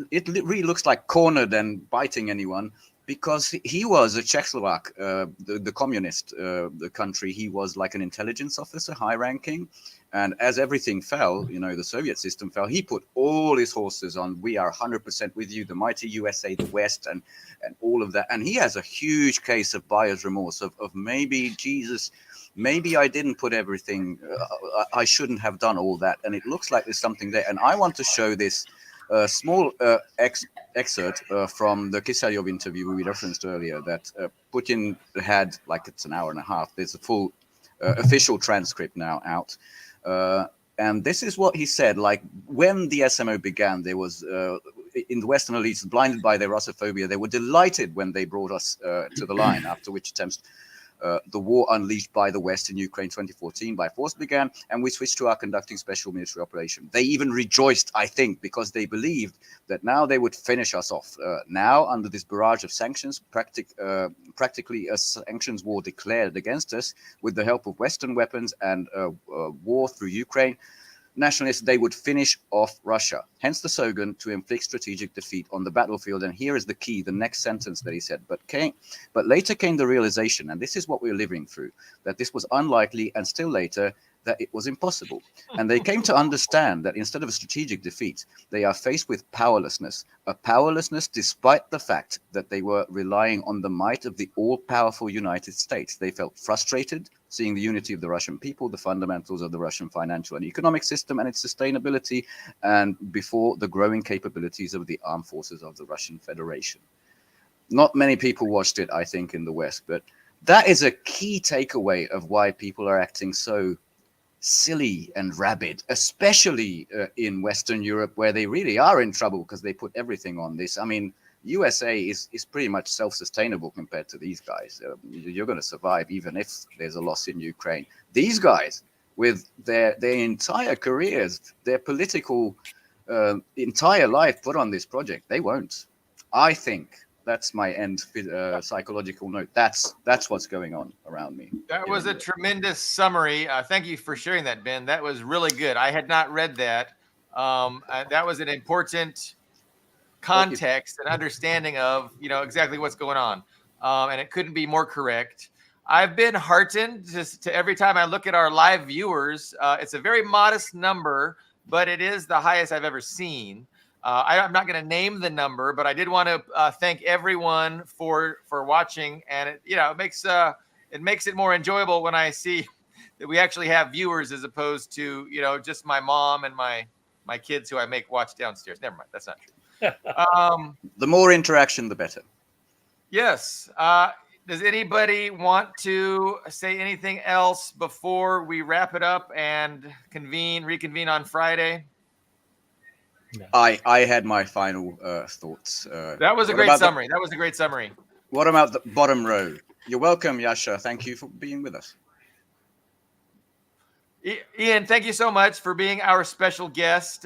it really looks like cornered and biting anyone, because he was a Czechoslovak, the communist the country. He was like an intelligence officer, high ranking. And as everything fell, you know, the Soviet system fell, he put all his horses on, we are 100% with you, the mighty USA, the West, and all of that. And he has a huge case of buyer's remorse of maybe, Jesus, maybe I didn't put everything, I shouldn't have done all that. And it looks like there's something there. And I want to show this small excerpt from the Kisaryov interview we referenced earlier that Putin had, like, it's an hour and a half. There's a full official transcript now out. And this is what he said, like, when the SMO began, there was, in the Western elites, blinded by their Russophobia, they were delighted when they brought us to the line, after which attempts the war unleashed by the West in Ukraine 2014 by force began, and we switched to our conducting special military operation. They even rejoiced, I think, because they believed that now they would finish us off. Now, under this barrage of sanctions, practically a sanctions war declared against us with the help of Western weapons and war through Ukraine, nationalists, they would finish off Russia. Hence the slogan to inflict strategic defeat on the battlefield. And here is the key, the next sentence that he said. But later came the realization, and this is what we're living through, that this was unlikely, and still later, that it was impossible. And they came to understand that instead of a strategic defeat, they are faced with powerlessness, a powerlessness despite the fact that they were relying on the might of the all-powerful United States. They felt frustrated, seeing the unity of the Russian people, the fundamentals of the Russian financial and economic system and its sustainability, and before the growing capabilities of the armed forces of the Russian Federation. Not many people watched it, I think, in the West, but that is a key takeaway of why people are acting so silly and rabid, especially in Western Europe, where they really are in trouble because they put everything on this. I mean, USA is pretty much self-sustainable compared to these guys. You're going to survive even if there's a loss in Ukraine. These guys, with their entire careers, their political entire life put on this project, they won't. I think that's my end psychological note. That's what's going on around me. That was a tremendous summary. Thank you for sharing that, Ben. That was really good. I had not read that. That was an important context and understanding of, you know, exactly what's going on. And it couldn't be more correct. I've been heartened just to every time I look at our live viewers. It's a very modest number, but it is the highest I've ever seen. I'm not going to name the number, but I did want to thank everyone for watching, and it makes it more enjoyable when I see that we actually have viewers as opposed to, you know, just my mom and my kids who I make watch downstairs. Never mind, that's not true. The more interaction, the better. Yes. Does anybody want to say anything else before we wrap it up and reconvene on Friday? No. I had my final thoughts. That was a great summary. That was a great summary. What about the bottom row? You're welcome, Yasha. Thank you for being with us. Ian, thank you so much for being our special guest.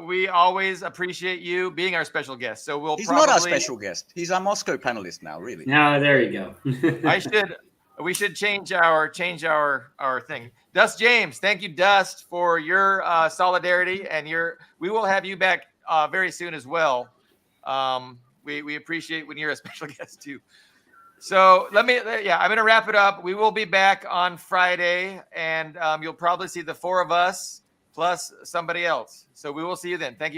We always appreciate you being our special guest. So He's not our special guest. He's our Moscow panelist now, really. No, there you go. We should change our thing. Dust James, thank you, Dust, for your solidarity, and we will have you back very soon as well. We appreciate when you're a special guest too. So I'm going to wrap it up. We will be back on Friday, and you'll probably see the four of us plus somebody else. So we will see you then. Thank you.